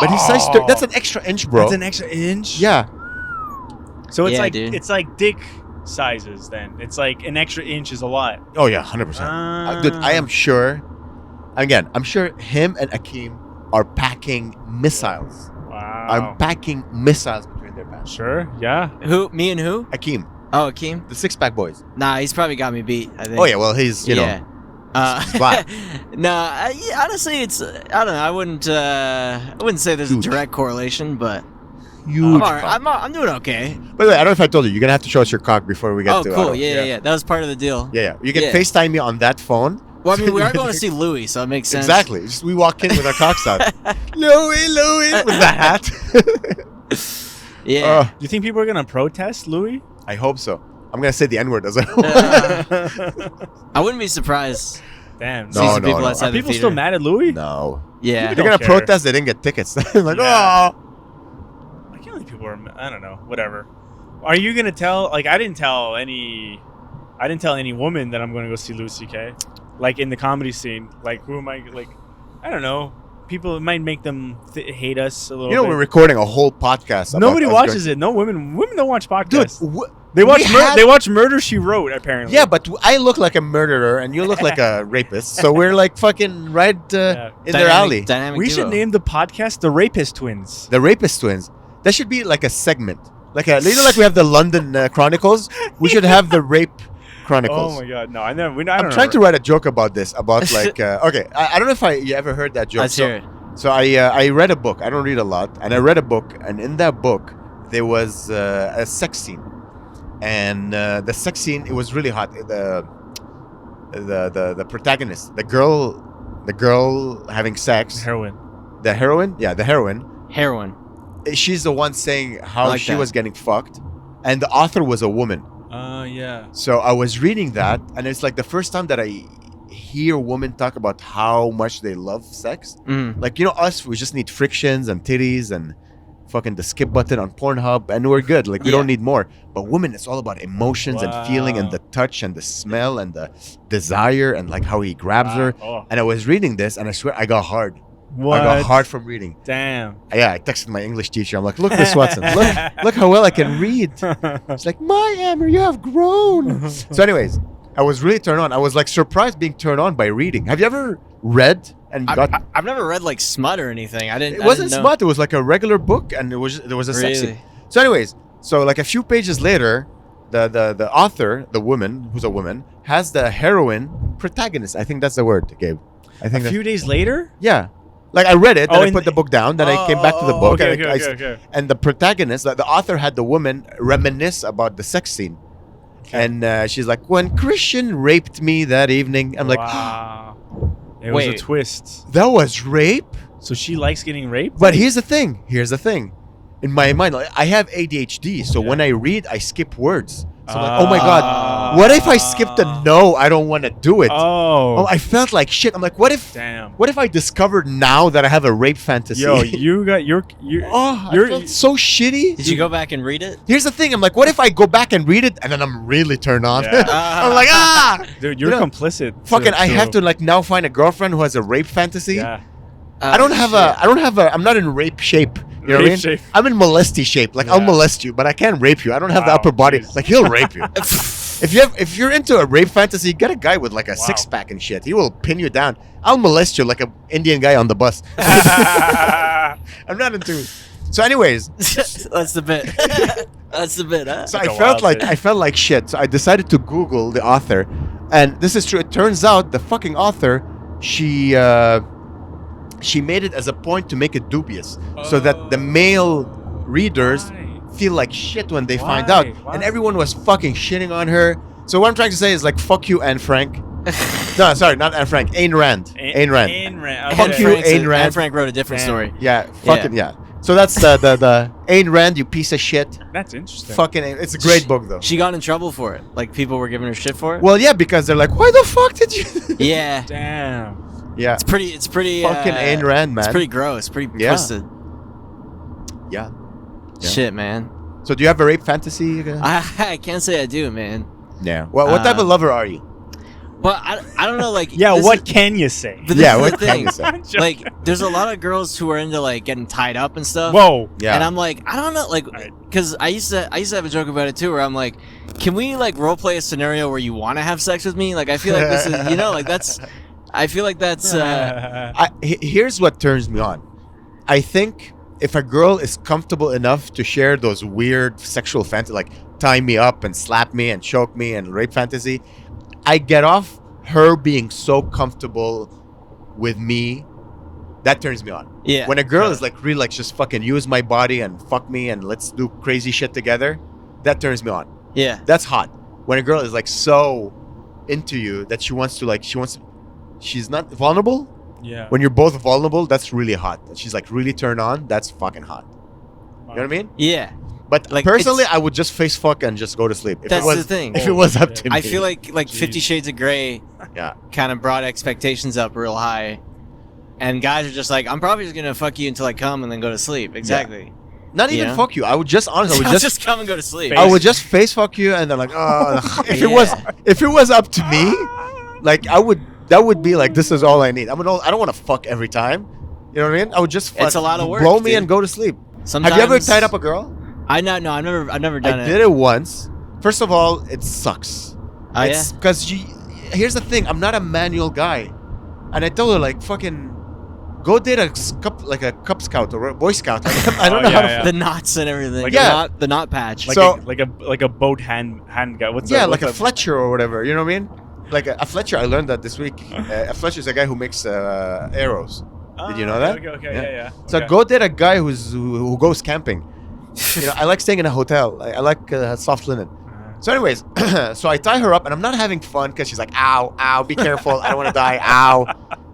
but he's size 13. That's an extra inch, bro. That's an extra inch. Yeah. So it's Yeah, like dude. it's like dick sizes. Then it's like an extra inch is a lot. Oh yeah, 100%. Dude, I am sure. Again, I'm sure him and Akeem are packing missiles. Wow. I'm packing missiles between their pants. Sure. Yeah. Who? Me and who? Akeem, Oh, Akeem? the six-pack boys. Nah, he's probably got me beat, I think. Oh yeah, well he's yeah. he's black. Yeah, honestly, it's I don't know. I wouldn't say there's Dude. a direct correlation, but huge. I'm, all right. I'm doing okay. By the way, I don't know if I told you. You're gonna have to show us your cock before we get Oh, to. cool. Ottawa. Yeah. That was part of the deal. Yeah. You can Yeah. FaceTime me on that phone. Well, I mean, we are going to see Louis, so it makes sense. Exactly. Just, we walk in with our cocks out. Louis, with the hat. Yeah. Do you think people are gonna protest, Louis? I hope so. I'm gonna say the N-word as well. I wouldn't be surprised. Damn. No, See some people no. outside Are the people theater. still mad at Louis? No. Yeah. They're gonna don't care. protest. They didn't get tickets. Like, Yeah. oh. I can't believe people are. I don't know. Whatever. Are you gonna tell? Like, I didn't tell any woman that I'm going to go see Louis C.K. Like in the comedy scene. Like, who am I? Like, I don't know. People, it might make them hate us a little. You know, bit. we're recording a whole podcast. about Nobody us watches it. No women. Women don't watch Dude, podcasts. They watch. we had- They watch Murder She Wrote. Apparently. Yeah, but I look like a murderer and you look like a rapist. So we're like fucking right in their alley. Dynamic we duo. should name the podcast the Rapist Twins. The Rapist Twins. That should be like a segment. Like a, like we have the London Chronicles. We should have the Rape Chronicles. Oh my God! No, I never. I'm trying to write a joke about this. About like, okay, I don't know if you ever heard that joke. Let's hear it. So I read a book. I don't read a lot, and I read a book, and in that book there was a sex scene, and the sex scene, it was really hot. The protagonist, the girl having sex, Heroin. the heroine, yeah, the heroine. Heroin. She's the one saying how like she that. was getting fucked, and the author was a woman. Yeah. So I was reading that, and it's like the first time that I hear women talk about how much they love sex. Mm. Like, you know, us, we just need frictions and titties and fucking the skip button on Pornhub, and we're good. Like, we Yeah. don't need more. But women, it's all about emotions and feeling and Wow. the touch and the smell and the desire and like how he grabs her. Oh. And I was reading this, and I swear I got hard. What? I got hard from reading. Damn. Yeah, I texted my English teacher. I'm like, look, Miss Watson, look how well I can read. It's like, my Amer, you have grown. So anyways, I was really turned on. I was like surprised being turned on by reading. Have you ever read and got... I've never read like smut or anything. I didn't. It wasn't I didn't know. smut. It was like a regular book, and there was a sex Really? scene. So anyways, So like a few pages later, the author, the woman who's a woman, has the heroine protagonist. I think that's the word, Gabe. I think A few days later. yeah. Like I read it, then I and put the book down, then I came back to the book, Okay, and, okay. and the protagonist, the author, had the woman reminisce about the sex scene, and she's like, "When Christian raped me that evening," I'm like, wow. It was a Wait. twist. "That was rape." So she likes getting raped. But here's the thing. In my mind, like, I have ADHD, so Yeah. when I read, I skip words. So I'm like, oh my god, what if I skip the no? I don't want to do it. Oh, I felt like shit. I'm like, what if I discovered now that I have a rape fantasy? yo, you got your I felt so shitty. Did you go back and read it? Here's the thing. I'm like, what if I go back and read it and then I'm really turned on? Yeah. I'm like, dude, you're You know, complicit. fucking, I have to like now find a girlfriend who has a rape fantasy. Yeah. I don't have I'm not in rape shape. You know what I mean? Shape. I'm in molesty shape. Like I'll Yeah. molest you, but I can't rape you. I don't have the Wow, upper body. jeez. Like he'll rape you. If you're into a rape fantasy, get a guy with like a six pack and shit. He will pin you down. I'll molest you like an Indian guy on the bus. I'm not into it. So anyways, That's the bit. That's the bit, huh? so Like I a felt wild like bit. shit. So I decided to Google the author, and this is true. It turns out the fucking author, she made it as a point to make it dubious, so that the male readers Why? feel like shit when they find Why? out, Why? and everyone was fucking shitting on her. So what I'm trying to say is like, fuck you, Anne Frank. No, sorry, not Anne Frank. Ayn Rand. Ayn Rand. Ayn Rand. Fuck Okay. you, Frank's Ayn Rand. Anne Frank wrote a different Damn. story. Yeah, fucking yeah. So that's the Ayn Rand, you piece of shit. That's interesting. Fucking, it's a great book though. She got in trouble for it. Like people were giving her shit for it. Well, yeah, because they're like, why the fuck did you? Yeah. Damn. Yeah. It's pretty Fucking Ayn Rand, man. It's pretty gross, pretty Yeah. twisted. Yeah. Yeah. Shit, man. So do you have a rape fantasy? I can't say I do, man. Yeah. What type of lover are you? But I don't know, like Yeah, this what is- can you say? but this Yeah, is what the can thing. you say? Like, there's a lot of girls who are into like getting tied up and stuff. Whoa. Yeah. And I'm like, I don't know, like, Right. because I used to have a joke about it too, where I'm like, can we like role play a scenario where you want to have sex with me? Like, I feel like this is, like that's, I feel like that's, Here's what turns me on. I think if a girl is comfortable enough to share those weird sexual fantasies, like tie me up and slap me and choke me and rape fantasy, I get off her being so comfortable with me. That turns me on. yeah. When a girl is like really like just fucking use my body and fuck me and let's do crazy shit together, that turns me on. Yeah. That's hot. When a girl is like so into you that she's not vulnerable. Yeah. When you're both vulnerable, that's really hot. She's like really turned on, that's fucking hot. You know what I mean? Yeah. But Like, personally, it's- I would just face fuck and just go to sleep. If That's it was, the thing. If it was up to me. I feel like 50 Jeez. Shades of Grey Yeah. kind of brought expectations up real high. And guys are just like, I'm probably just going to fuck you until I come and then go to sleep. Exactly. Not even Yeah. fuck you. I would just honestly, I I'll would just come and go to sleep. I would just face fuck you and then like, oh, if Yeah. it was up to me, like that would be like, this is all I need. I don't want to fuck every time. You know what I mean? I would just fuck, It's a lot of work, blow me dude. and go to sleep. Sometimes, Have you ever tied up a girl? I've never done I it. did it once. First of all, it sucks. Oh, It's because here's the thing, I'm not a manual guy. And I told her like fucking go date a Cub Scout or a Boy Scout. Like, I don't know how to yeah. The knots and everything. Like Yeah. The knot patch. Like So- like a boat hand guy. What's yeah, that? like What's a that? Fletcher or whatever. You know what I mean? Like a Fletcher. I learned that this week. A Fletcher is a guy who makes arrows. Did you know that? Okay, Yeah. yeah. So Okay. go date a guy who goes camping. You know, I like staying in a hotel. I like soft linen. So, anyways, so I tie her up, and I'm not having fun because she's like, "Ow, ow, be careful! I don't want to die, ow."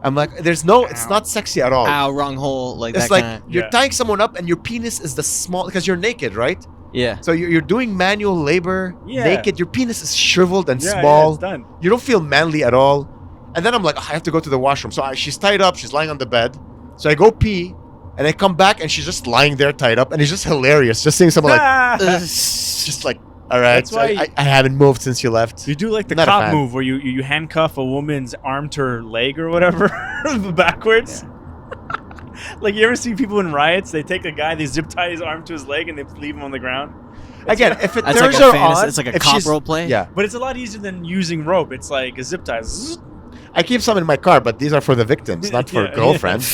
I'm like, "There's no, it's not sexy at all." Ow, wrong hole. Like It's that like kind of. you're Yeah. tying someone up, and your penis is the small because you're naked, right? Yeah. So you're doing manual labor, Yeah. naked. Your penis is shriveled and Yeah, small. it's done. You don't feel manly at all. And then I'm like, I have to go to the washroom. So she's tied up. She's lying on the bed. So I go pee, and I come back, and she's just lying there tied up, and it's just hilarious. Just seeing someone like, just like, all right, That's why I haven't moved since you left. You do like the Not a cop fan. move where you handcuff a woman's arm to her leg or whatever backwards. Like you ever see people in riots? They take a guy, they zip tie his arm to his leg, and they leave him on the ground. Again, if it That's turns like a her fantasy. on, It's like a if cop she's- role play. Yeah, But it's a lot easier than using rope. It's like a zip tie. Zzz. I keep some in my car, but these are for the victims, not for Yeah. girlfriends.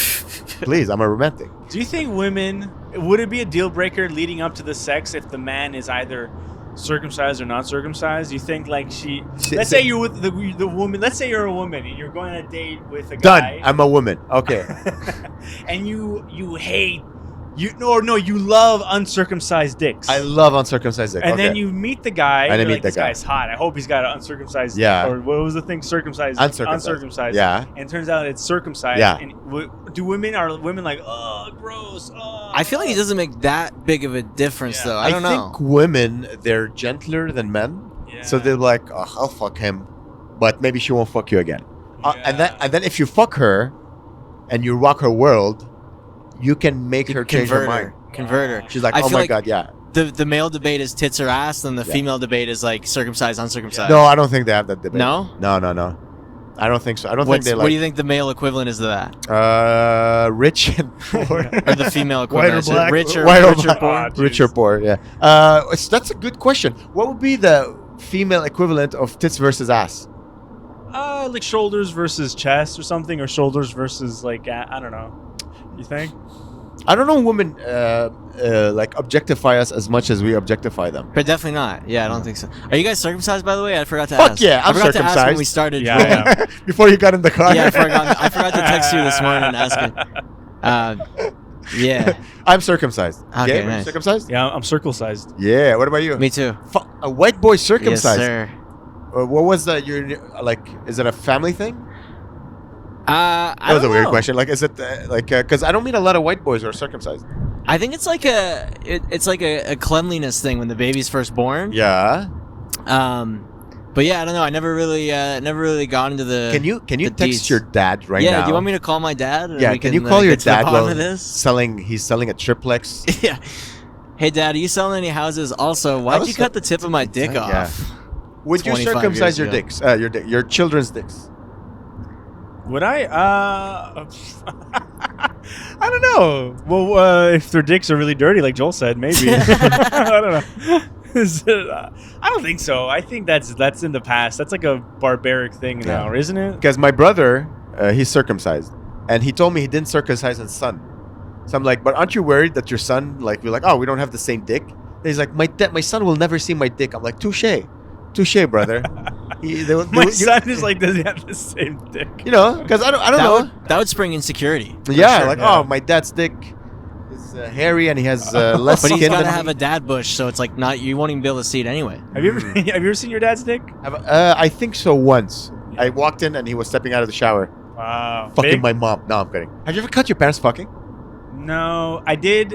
Please, I'm a romantic. Do you think would it be a deal breaker leading up to the sex if the man is either circumcised or not circumcised? You think like let's say you're with the woman, let's say you're a woman and you're going on a date with a guy. Done. I'm a woman. Okay. And you hate you love uncircumcised dicks. I love uncircumcised dick. And Okay. then you meet the guy. And I you're meet like, the this guy. guy's hot. I hope he's got an uncircumcised. Yeah. Or what was the thing? Circumcised. Uncircumcised. Yeah. And it turns out it's circumcised. Yeah. And are women like, oh, gross. Oh. I feel like it doesn't make that big of a difference, Yeah. though. I don't know. think women, they're gentler than men. Yeah. So they're like, oh, I'll fuck him, but maybe she won't fuck you again. And Yeah. then if you fuck her, and you rock her world, you can make her change her mind. Convert her. She's like, I oh feel my like god, yeah. The male debate is tits or ass, and the Yeah. female debate is like circumcised, uncircumcised. No, I don't think they have that debate. No? No. I don't think so. I don't think What they do like you think the male equivalent is to that? rich and poor. Or the female White or equivalent? black? Rich or White or rich or black? poor? Oh, Rich or jeez. poor, yeah. That's a good question. What would be the female equivalent of tits versus ass? Like shoulders versus chest or something, or shoulders versus like I don't know. You think? I don't know women like objectify us as much as we objectify them. But definitely not. Yeah, I don't think so. Are you guys circumcised, by the way? I forgot to Fuck ask. yeah, I'm I forgot to ask when circumcised. we started. Yeah, rolling. yeah. Before you got in the car. Yeah, I forgot to text you this morning and ask it. Yeah, I'm circumcised. Okay, Gabe, nice. circumcised? Yeah, I'm circle-sized. Yeah. What about you? me too. A white boy Yes, circumcised. sir. What was that? You're like, is it a family thing? I That was a don't weird know. question. Like, is it because I don't meet a lot of white boys who are circumcised. I think it's like a cleanliness thing when the baby's first born. Yeah. But yeah, I don't know. I never really got into the. Can you the text deets. your dad right yeah, now? do you want me to call my dad? and Yeah. we Can you call your get to the dad bottom while of this? he's selling a triplex? Yeah. Hey, Dad, are you selling any houses? Also, why'd you cut the tip of my dick Yeah. off? Would you 25 circumcise years your ago. dicks? Your children's dicks? Would I? I don't know. Well, if their dicks are really dirty, like Joel said, maybe. I don't know. I don't think so. I think that's in the past. That's like a barbaric thing now, isn't it? Because my brother, he's circumcised, and he told me he didn't circumcise his son. So I'm like, but aren't you worried that your son, like, we're like, oh, we don't have the same dick? And he's like, my son will never see my dick. I'm like, touche, brother. My son is like, does he have the same dick? You know, because I don't know. That would spring insecurity. Yeah, sure, like, yeah. oh, my dad's dick is hairy and he has less But he's skin got to than have me. a dad bush, so it's like you won't even be able to see it anyway. Have you ever seen your dad's dick? I think so once. I walked in and he was stepping out of the shower, Wow. fucking Big? my mom. No, I'm kidding. Have you ever caught your parents fucking? No, I did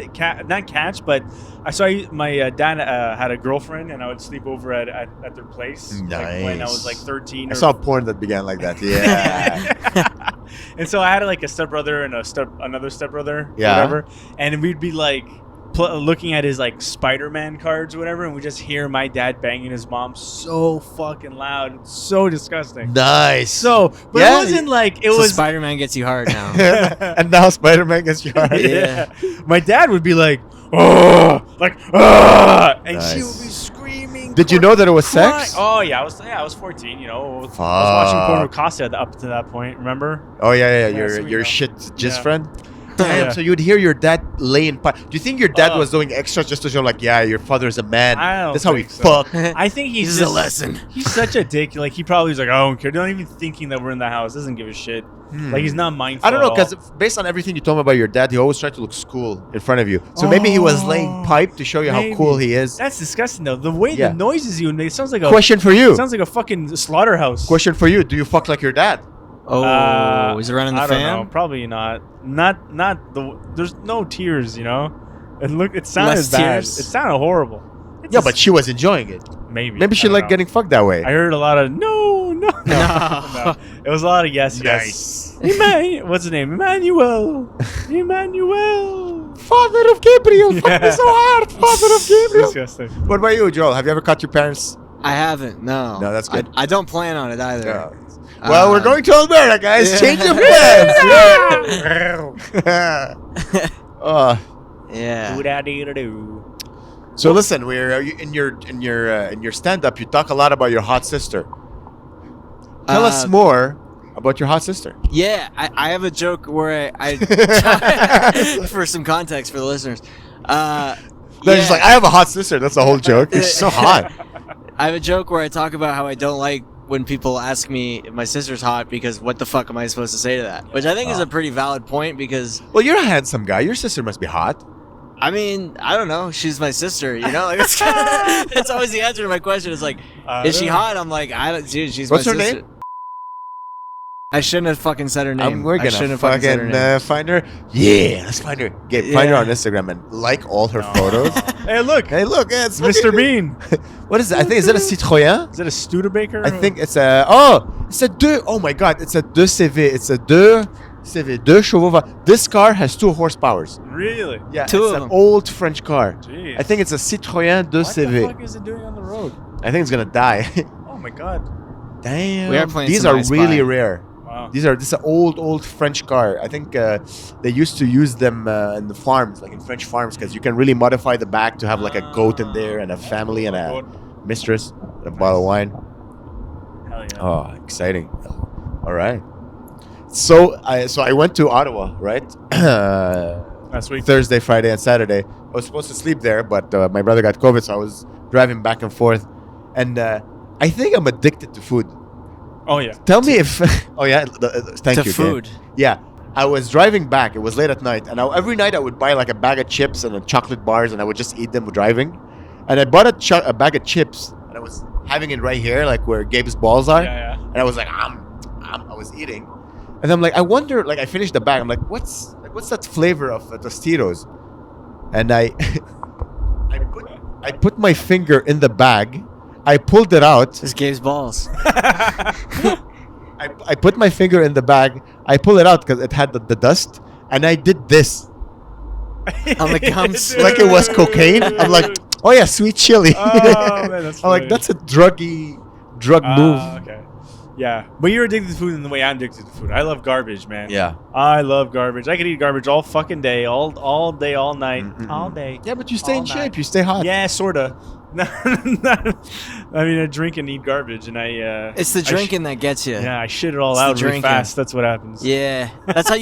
not catch, but I saw my dad had a girlfriend, and I would sleep over at their place. Like when I was like 13. I saw porn that began like that. Yeah. And so I had like a stepbrother and another stepbrother, Yeah. whatever, and we'd be like looking at his like Spider-Man cards or whatever, and we just hear my dad banging his mom so fucking loud. It's so disgusting. Nice. So, but Yeah, it wasn't like it So was. Spider-Man gets you hard now. and now Spider-Man gets you hard. Yeah. My dad would be like, oh, like, ah, and she Nice. would be screaming. Did you know that it was crying. sex? Oh yeah, I was 14. You know, I was watching porn with Costa up to that point. Remember? Oh yeah, Yeah, so we your know. shit jizz Yeah. friend. Damn. Yeah. So you'd hear your dad laying pipe. Do you think your dad Oh. was doing extras just to show, like, yeah, your father's a man? I don't That's how we think so. fuck. I think he's This is just, a lesson. He's such a dick. Like he probably was like, I don't care. Not even thinking that we're in the house. Doesn't give a shit. Like he's not mindful. I don't know, at all. because based on everything you told me about your dad, he always tried to look cool in front of you. So maybe he was laying pipe to show you maybe. how cool he is. That's disgusting though. The way Yeah. the noises you make, it sounds like a Question for you. sounds like a fucking slaughterhouse. Question for you. Do you fuck like your dad? Oh, is it running the I fam? don't know. Probably not. Not the. There's no tears. You know. It sounded Less bad. tears? It sounded horrible. It's Yeah, just- but she was enjoying it. maybe. Maybe she I don't liked know. getting fucked that way. I heard a lot of no. No. It was a lot of yes. What's his name? Emmanuel. Father of Gabriel, fuck me so hard. Father of Gabriel. Disgusting. What about you, Joel? Have you ever caught your parents? I haven't. No. No, that's good. I don't plan on it either. No. Well, we're going to Alberta, guys. yeah. Change of plans. Yeah. So listen, we're in your stand up. You talk a lot about your hot sister. Tell us more about your hot sister. Yeah, I have a joke where I for some context for the listeners. They're just like, I have a hot sister. That's the whole joke. She's so hot. I have a joke where I talk about how I don't like when people ask me if my sister's hot because what the fuck am I supposed to say to that? Which I think is a pretty valid point because... Well, you're a handsome guy. Your sister must be hot. I mean, I don't know. She's my sister, you know? Like, that's always the answer to my question. It's like, is she hot? I'm like, I don't... Dude, she's What's my her sister. name? I shouldn't have fucking said her name. We're I gonna shouldn't have fucking said her name. find her. Yeah, let's find her. Find her on Instagram and like all her photos. Hey, look. Hey, look, it's Mr. Bean. What is it? I think is it a Citroën? Is it a Studebaker? I think it's a. Oh, it's a deux. Oh my God, it's a deux CV. It's a deux CV. Deux chevaux. This car has 2 horsepowers. Really? Yeah, Two it's of an them. old French car. Jeez. I think it's a Citroën deux What the CV. fuck is it doing on the road? I think it's gonna die. Oh my god. Damn. We are playing These some are I really Spy. rare. Wow. This is an old French car. I think they used to use them in the farms, like in French farms, because you can really modify the back to have like a goat in there and a family and a mistress and a bottle of wine. Hell yeah. Oh, exciting! All right. So I went to Ottawa, right? Last week. Thursday, Friday, and Saturday. I was supposed to sleep there, but my brother got COVID, so I was driving back and forth. And I think I'm addicted to food. Oh yeah. Tell me if. Oh yeah, thank To you. food. Gabe. Yeah, I was driving back. It was late at night, and every night I would buy like a bag of chips and chocolate bars, and I would just eat them driving. And I bought a bag of chips, and I was having it right here, like where Gabe's balls are. Yeah, yeah. And I was like, I was eating, and I'm like, I wonder. Like, I finished the bag. I'm like, what's that flavor of Tostitos? And I put my finger in the bag. I pulled it out. This Gabe's balls. I put my finger in the bag. I pull it out because it had the dust, and I did this On the gums. like it was cocaine. I'm like, oh yeah, sweet chili. Oh man, that's I'm like, funny. that's a drug move. Okay. Yeah, but you're addicted to food in the way I'm addicted to food. I love garbage, man. Yeah. I love garbage. I could eat garbage all fucking day, all day, all night, all day. Yeah, but you stay All in shape. night. You stay hot. Yeah, sorta. I mean, I drink and eat garbage, and It's the drinking that gets you. Yeah, I shit it all It's the out really drinking. fast. That's what happens. Yeah. That's how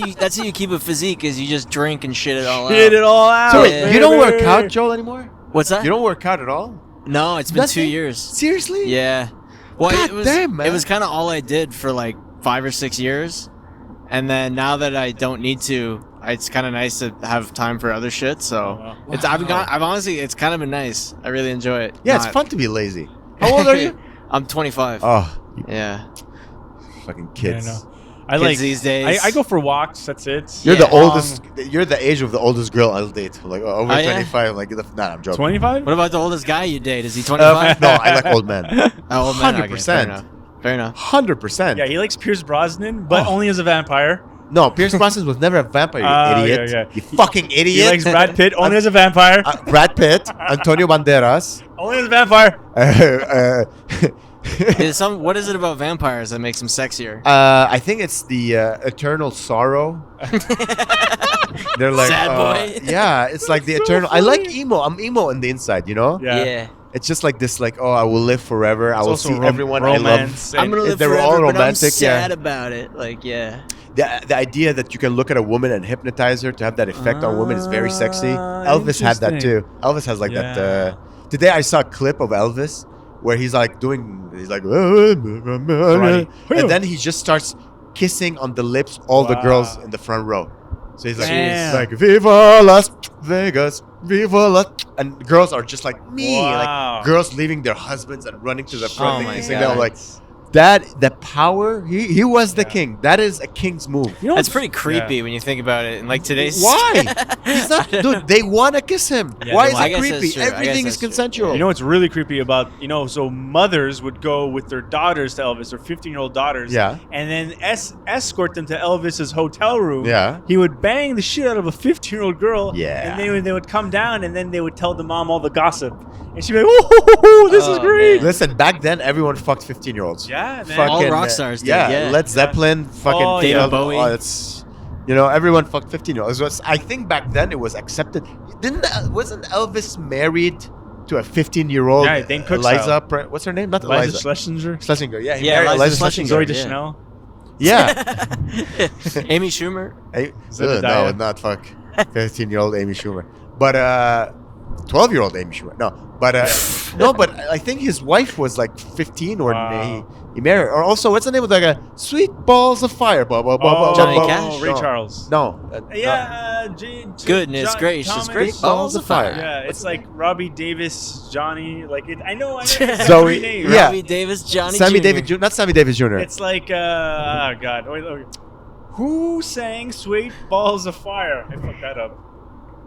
you keep a physique is you just drink and shit it all Shit out. it all out. So Yeah. wait, you don't work out, Joel, anymore? What's that? You don't work out at all? No, it's been 2 Nothing? years. Seriously? Yeah. Well, God it was damn, man. it was kind of all I did for like 5 or 6 years. And then now that I don't need to, it's kind of nice to have time for other shit. So Oh, wow. I've honestly, it's kind of been nice. I really enjoy it. Yeah, it's Not- fun to be lazy. How old are you? I'm 25. Oh, you Yeah. fucking Yeah, kids. I know. I Kids like these days. I go for walks. That's it. You're Yeah. the oldest. You're the age of the oldest girl I'll date. Like over Oh, yeah? 25. Like, nah, I'm joking. 25. What about the oldest guy you date? Is he 25? No, I like old men. Oh, old man, okay, 100%. fair enough. Fair enough. 100%. Yeah, he likes Pierce Brosnan, but only as a vampire. No, Pierce Brosnan was never a vampire, you idiot. yeah. You fucking idiot. He likes Brad Pitt only as a vampire. Brad Pitt, Antonio Banderas. Only as a vampire. What is it about vampires that makes them sexier? I think it's the eternal sorrow. They're like, Sad boy. Yeah, it's like the so eternal. I like funny. emo. I'm emo on the inside, you know. Yeah. It's just like this, like, oh, I will live forever. I It's will also see everyone I love. romance. I'm gonna If live they were forever, all but I'm romantic, sad yeah. about it. Like, yeah. The idea that you can look at a woman and hypnotize her to have that effect on women is very sexy. Elvis had that interesting. too. Elvis has like Yeah. that. Today I saw a clip of Elvis where he's like, Karate. and then he just starts kissing on the lips all the girls Wow. in the front row. So he's like, Damn. Viva Las Vegas, Viva Las, and girls are just like me, Wow. like girls leaving their husbands and running to the front Oh and my kissing God. them. Like the power. He was the king. That is a king's move. You know That's what's- pretty creepy when you think about it. And like today's. Why? He's not, dude. They want to kiss him. Yeah, Why they is want- I it guess creepy? that's true. I guess Everything is that's true. consensual. You know what's really creepy about, so mothers would go with their daughters to Elvis, their 15-year-old daughters. Yeah. And then escort them to Elvis's hotel room. Yeah. He would bang the shit out of a 15-year-old girl. Yeah. And they would come down, and then they would tell the mom all the gossip. And she'd be like, "Oh, this is Oh, great." man. Listen, back then everyone fucked 15-year-olds. Yeah, man. All rock stars did, yeah. Led Zeppelin, fucking Oh, David yeah. Bowie. Oh, it's everyone fucked 15-year-olds. I think back then it was accepted. Wasn't Elvis married to a 15-year-old? Yeah, Dane Cook Eliza. style. What's her name? Not Liza Eliza. Schlesinger. Schlesinger. Yeah, he Yeah, married Eliza Eliza Schlesinger. Schlesinger. Zoe yeah. Deschanel. Yeah. Amy Schumer. Zendaya. No, not fuck 15-year-old Amy Schumer. But 12-year-old Amy Schumer. No, but no, but I think his wife was like 15 or Wow. he married. Or also, what's the name of that guy? Sweet Balls of Fire. Johnny Cash? Ray Charles. No. Yeah. Goodness gracious, Thomas. great Balls of Fire. Yeah, it's like Robbie Davis, Johnny. Like it, I know. It's Zoe, three names. yeah. Robbie Davis, Johnny Sammy Jr. Davis Jr. Not Sammy Davis Jr. It's like oh god. Wait. Who sang "Sweet Balls of Fire"? I fucked that up.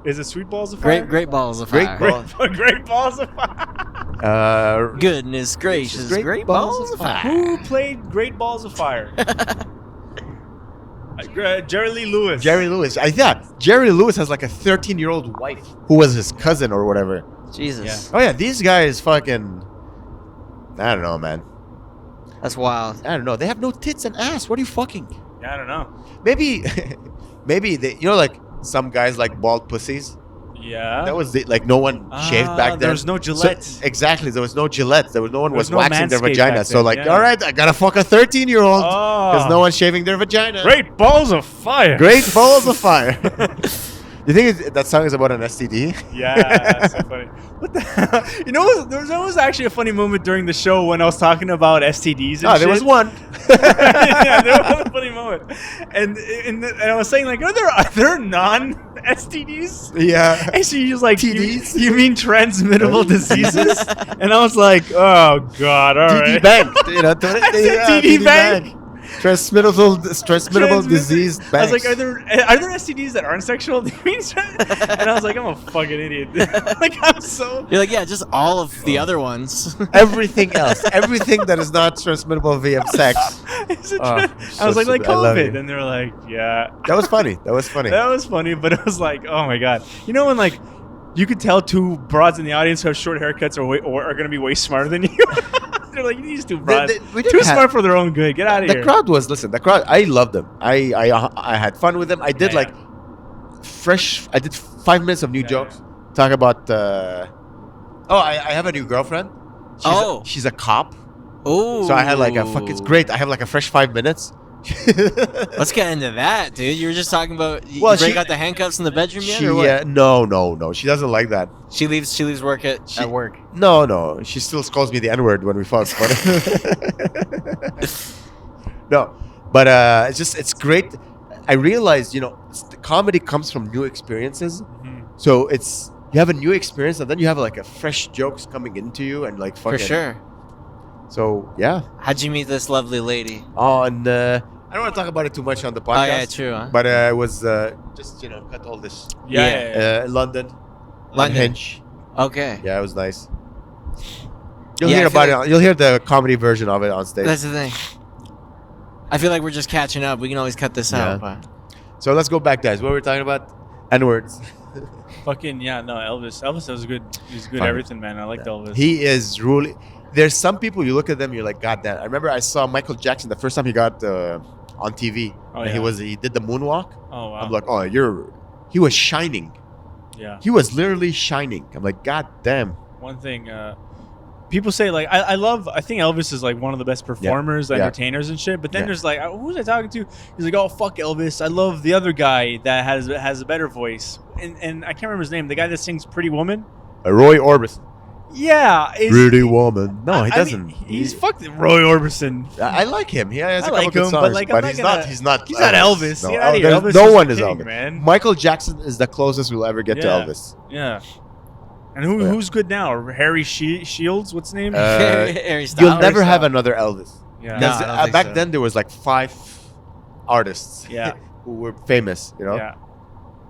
Is it "Sweet Balls of Fire"? Great balls of Great fire. Great Balls of Fire. Goodness gracious, great balls of fire. Who played "Great Balls of Fire"? Jerry Lee Lewis. Jerry Lewis. Jerry Lewis has like a 13-year-old wife who was his cousin or whatever. Jesus, Oh yeah, these guys fucking. I don't know, man. that's wild. I don't know. They have no tits and ass. What are you fucking? Yeah, I don't know. Maybe they. Like some guys like bald pussies. Yeah. That was like no one shaved back then. There was no Gillette. So, exactly. There was no Gillette. There was no one There was was no waxing their Manscaped vagina. back So then, like, yeah. all right, I gotta fuck a 13-year-old because Oh. no one's shaving their vagina. Great Balls of Fire. Great balls of fire. You think that song is about an STD? Yeah, that's so funny. What the hell? You know, there was actually a funny moment during the show when I was talking about STDs and Oh, shit. there was one. Yeah, there was a funny moment. And I was saying, like, are there non-STDs? Yeah. And she was like, TDs? You mean transmittable diseases? And I was like, oh, God, all right. TD bank. You know, I said TD bank. Transmittable disease banks. I was like, are there STDs that aren't sexual? Do you mean and I was like, I'm a fucking idiot. Like, I'm so... You're like, yeah, just all of the other ones. everything else, everything that is not transmittable via sex. I was like stupid. I love COVID. you. And they were like, yeah. That was funny. That was funny. That was funny, but it was like, oh my God. You know when, like, you could tell two broads in the audience who have short haircuts are going to be way smarter than you? They're like, these two broads, we too didn't smart for their own good. Get out of The here. crowd was the crowd. I loved them. I had fun with them. I did Yeah, like fresh. I did 5 minutes of new Yeah, jokes. Talk about. I have a new girlfriend. She's a cop. Oh, So I had like a fuck. It's great. I have like a fresh 5 minutes. Let's get into that, dude. You were just talking about you Well, break she- out the handcuffs in the bedroom yet, She or what? no. She doesn't like that. She leaves work at work. No. She still calls me the N-word when we fuck. But no, but it's great. I realized, the comedy comes from new experiences. Mhm. So you have a new experience, and then you have like a fresh jokes coming into you, and like fucking. For sure. So yeah. How'd you meet this lovely lady? On I don't want to talk about it too much on the podcast. Oh yeah, true. Huh? But it was just cut all this. Yeah. London. London. Hinge. Okay. Yeah, it was nice. You'll Yeah, hear I feel about it. You'll hear the comedy version of it on stage. That's the thing. I feel like we're just catching up. We can always cut this out. But So let's go back, guys. What were we talking about? N-words. Fucking, yeah, no, Elvis. Elvis was good. He was good Fine. everything, man. I liked Elvis. He is really. There's some people you look at them, you're like, God damn. I remember I saw Michael Jackson the first time he got on TV. Oh, and yeah. he did the moonwalk. Oh, wow. I'm like, he was shining. Yeah. He was literally shining. I'm like, God damn. One thing, people say, like, I think Elvis is, like, one of the best performers, Yeah. entertainers and shit. But then Yeah. there's, like, who was I talking to? He's like, oh, fuck Elvis. I love the other guy that has a better voice. And I can't remember his name. The guy that sings Pretty Woman. Roy Orbison. Yeah. Pretty woman. No, he I doesn't. mean, he's fucked Roy Orbison. I like him. He has I a couple like good him, songs, but, like, I'm not he's gonna- not. He's not. He's not Elvis. No, Get outta here. there's- Elvis no is one the is king, Elvis. man. Michael Jackson is the closest we'll ever get to Yeah. Elvis. Yeah. And Yeah. who's good now? Harry Shields? What's his name? Harry Styles. You'll never have Styles. another Elvis. Yeah. No, Because I don't think back so. then there was like 5 artists. Yeah. who were famous. Yeah.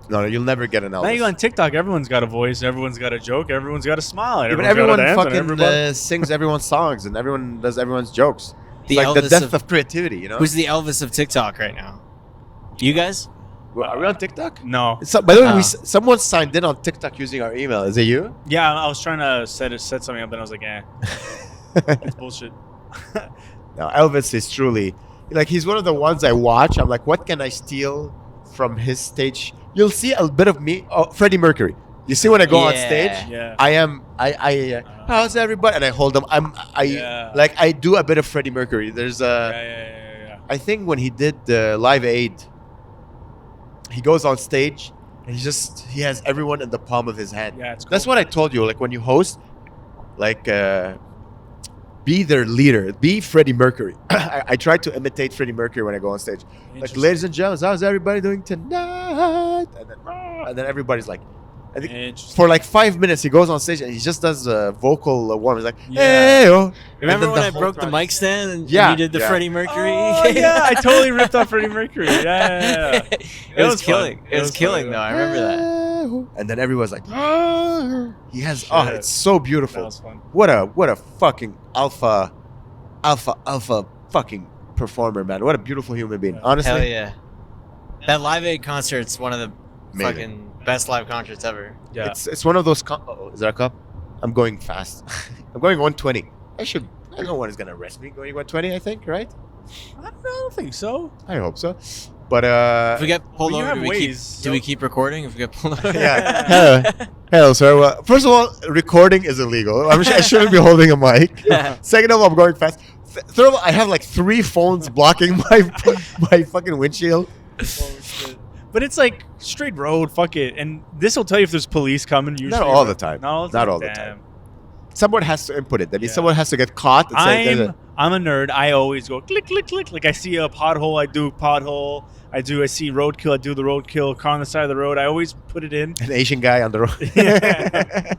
No, you'll never get an Elvis. Now you go on TikTok, everyone's got a voice, everyone's got a joke, everyone's got a smile, and Yeah, but everyone's everyone got a dance, and fucking sings everyone's songs and everyone does everyone's jokes. It's The like the Elvis death of- of creativity, you know? Who's the Elvis of TikTok right now? You guys? Are we on TikTok? No. So, by the way, Oh. someone signed in on TikTok using our email. Is it you? Yeah, I was trying to set something up, and I was like, it's bullshit. No, Elvis is truly like he's one of the ones I watch. I'm like, what can I steal from his stage? You'll see a bit of me. Oh, Freddie Mercury. You see when I go on Yeah. stage, Yeah. I how's everybody? And I hold them. I Yeah. like I do a bit of Freddie Mercury. There's Yeah. I think when he did the Live Aid, he goes on stage and he has everyone in the palm of his hand. Yeah, it's cool. That's what I told you. Like when you host, like be their leader, be Freddie Mercury. I try to imitate Freddie Mercury when I go on stage. Like, ladies and gentlemen, how's everybody doing tonight? And then everybody's like, I think for like 5 minutes he goes on stage and he just does a vocal warm. He's like, hey, oh. Remember when I broke the mic stand and you did the Freddie Mercury? Oh, yeah, I totally ripped off Freddie Mercury. Yeah. It was killing. It was killing though. I remember that. And then everyone's like, he has. Shit. Oh, it's so beautiful. That was fun. What a fucking alpha fucking performer, man. What a beautiful human being. Honestly. Hell yeah. That Live Aid concert's one of the fucking best live concerts ever. Yeah. It's one of those. Is that a cup? I'm going fast. I'm going 120. No one is gonna arrest me going 120. I think, right? I don't think so. I hope so. But if we get pulled over, do we keep recording? If we get pulled over, yeah. Hello, sir. First of all, recording is illegal. I shouldn't be holding a mic. Second of all, I'm going fast. Third of all, I have like 3 phones blocking my fucking windshield. But it's like straight road, fuck it. And this will tell you if there's police coming. Usually, not all the time. Not all the time. Someone has to input it. That means someone has to get caught. I'm a nerd. I always go click, click, click. Like I see a pothole, I do pothole. I see roadkill, I do the roadkill. Car on the side of the road, I always put it in. An Asian guy on the road. Yeah.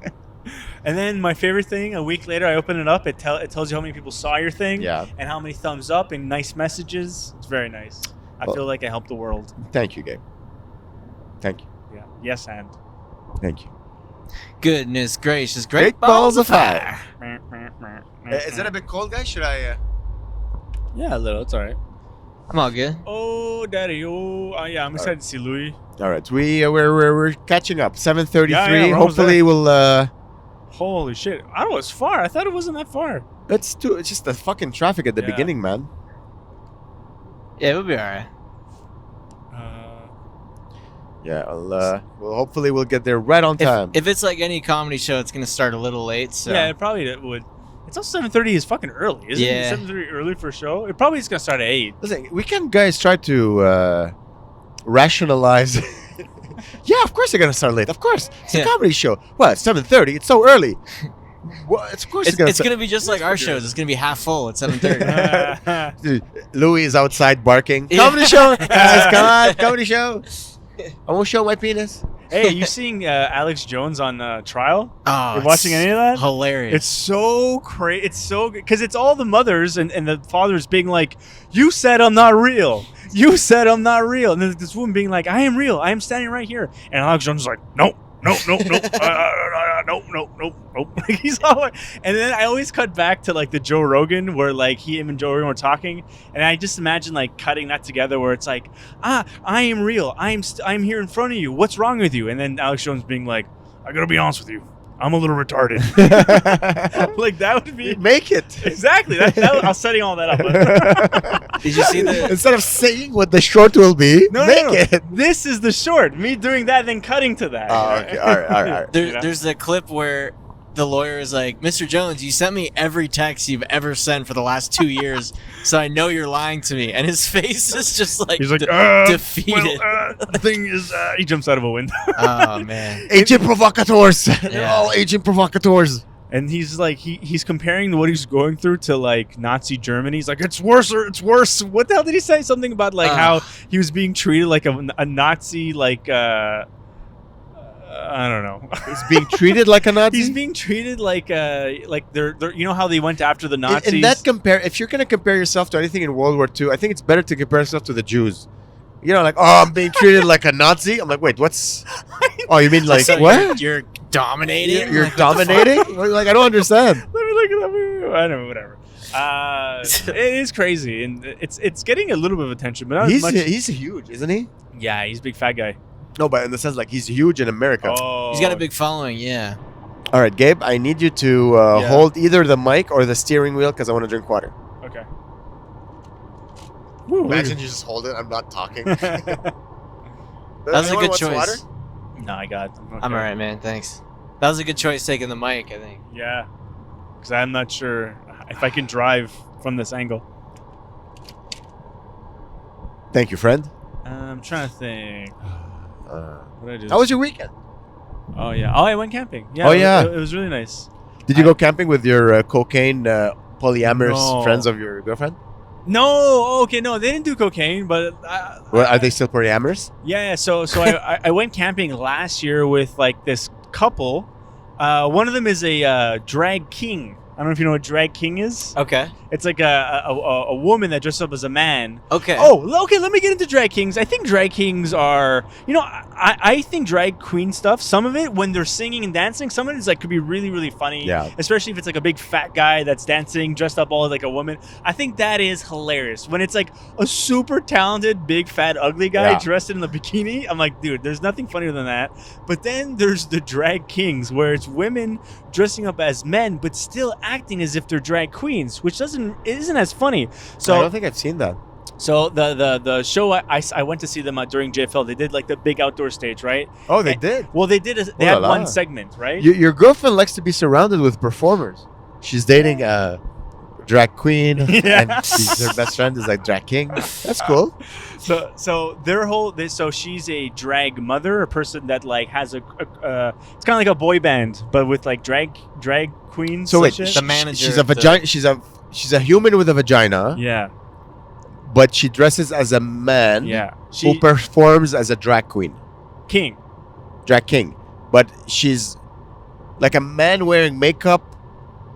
And then my favorite thing, a week later, I open it up. It tells you how many people saw your thing. Yeah. And how many thumbs up and nice messages. It's very nice. I feel like I helped the world. Thank you, Gabe. Thank you. Yeah. Yes, and. Thank you. Goodness gracious, great balls of fire. Is it a bit cold, guys? Should I? Yeah, a little. It's all right. I'm all good. Oh, daddy. Oh, yeah. I'm excited to see Louis. All right. We're catching up. 7:33. Yeah, Hopefully, we'll. Holy shit! I don't know. It's far. I thought it wasn't that far. It's just the fucking traffic at the beginning, man. Yeah, we'll be all right. Yeah, well, hopefully we'll get there right on time. If it's like any comedy show, it's gonna start a little late. So. Yeah, it probably would. It's also 7:30 is fucking early, isn't it? 7:30 early for a show. It probably is gonna start at 8. Listen, we can guys try to rationalize. Yeah, of course they're gonna start late. Of course, it's a comedy show. What? 7:30? It's so early. Well, of course it's gonna be just like our shows. It's gonna be half full at 7:30. Dude, Louis is outside barking. Comedy show, guys, come on, comedy show. I won't show my penis. Hey, are you seeing Alex Jones on trial? Oh, you watching any of that? Hilarious. It's so crazy. It's so good because it's all the mothers and the fathers being like, "You said I'm not real. You said I'm not real." And then this woman being like, "I am real. I am standing right here." And Alex Jones is like, "Nope. Nope. He's all like, and then I always cut back to like the Joe Rogan where like him and Joe Rogan were talking, and I just imagine like cutting that together where it's like, I am real. I'm here in front of you. What's wrong with you? And then Alex Jones being like, I gotta be honest with you. I'm a little retarded. Like that would be make it exactly. I was setting all that up. Did you see the? Instead of saying what the short will be, make it. This is the short. Me doing that, then cutting to that. Oh, okay. All right. There's a clip where the lawyer is like, "Mr. Jones, you sent me every text you've ever sent for the last 2 years, so I know you're lying to me." And his face is just like he's like defeated. The thing is, he jumps out of a window. Oh man, agent provocateurs. They're all agent provocateurs. And he's like, he's comparing what he's going through to like Nazi Germany. He's like, it's worse. What the hell did he say? Something about like how he was being treated like a Nazi, like. I don't know. He's being treated like a Nazi. He's being treated like they're you know how they went after the Nazis. In that if you're gonna compare yourself to anything in World War II, I think it's better to compare yourself to the Jews. You know, like, oh, I'm being treated like a Nazi. I'm like, wait, what's? Oh, you mean like so what? You're dominating. You're dominating. Like I don't understand. Let me look at that. I don't know, whatever. It is crazy, and it's getting a little bit of attention, but not as much. He's huge, isn't he? Yeah, he's a big fat guy. No, but in the sense like he's huge in America. Oh. He's got a big following, yeah. All right, Gabe, I need you to hold either the mic or the steering wheel because I want to drink water. Okay. Imagine you just hold it. I'm not talking. That was a good choice. Water? No, I got it. I'm all right, man. Thanks. That was a good choice taking the mic, I think. Yeah, because I'm not sure if I can drive from this angle. Thank you, friend. I'm trying to think. What did I do? How was your weekend? Oh yeah. Oh, I went camping. Yeah. Oh, yeah. It was really nice. Did you go camping with your cocaine polyamorous No. friends of your girlfriend? No. Okay. No, they didn't do cocaine, but Well, are they still polyamorous? yeah. So I went camping last year with like this couple. One of them is a drag king. I don't know if you know what drag king is. Okay. It's like a woman that dresses up as a man. Okay. Oh, okay. Let me get into drag kings. I think drag kings are, I think drag queen stuff. Some of it when they're singing and dancing, some of it is like could be really really funny. Yeah. Especially if it's like a big fat guy that's dancing dressed up all like a woman. I think that is hilarious. When it's like a super talented big fat ugly guy Yeah. dressed in a bikini, I'm like, dude, there's nothing funnier than that. But then there's the drag kings where it's women dressing up as men but still acting as if they're drag queens, which isn't as funny. So I don't think I've seen that. so the show I went to see them during JFL. They did like the big outdoor stage, right? Oh, they And- did. Well, they did. They Oh had la one la. segment, right? Your girlfriend likes to be surrounded with performers. She's dating a drag queen, Yeah. and her best friend is like drag king. That's cool. So their whole so she's a drag mother, a person that like has it's kind of like a boy band, but with like drag queens. So and wait, shit. The manager she's a of the- vagina. She's a human with a vagina, yeah, but she dresses as a man yeah. who She performs as a drag queen, king. drag king. But she's like a man wearing makeup.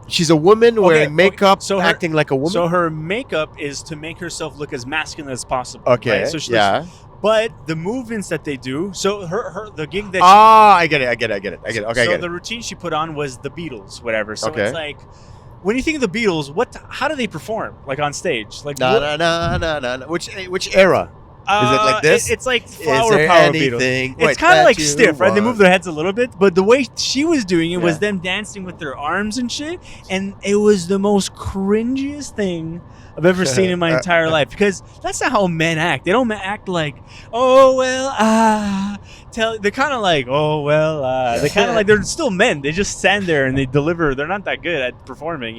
She's a woman wearing okay, makeup, so her- acting like a woman. So her makeup is to make herself look as masculine as possible. okay, right? So she yeah. but the movements that they do. So the gig that. I get it. Okay, I get so it. the routine she put on was the Beatles, whatever. So Okay. it's like, when you think of the Beatles, how do they perform like on stage? Like No, what- no, no, no, no. Which era? Is it like this? It's like Is flower there power Beatles. anything? It's kind of like stiff, right? They move their heads a little bit, but the way she was doing it was Yeah. them dancing with their arms and shit, and it was the most cringiest thing I've ever seen in my entire life, because that's not how men act. They don't act like, oh well, they're kind of like, oh well, they're kind of like, they're still men. They just stand there and they deliver. They're not that good at performing,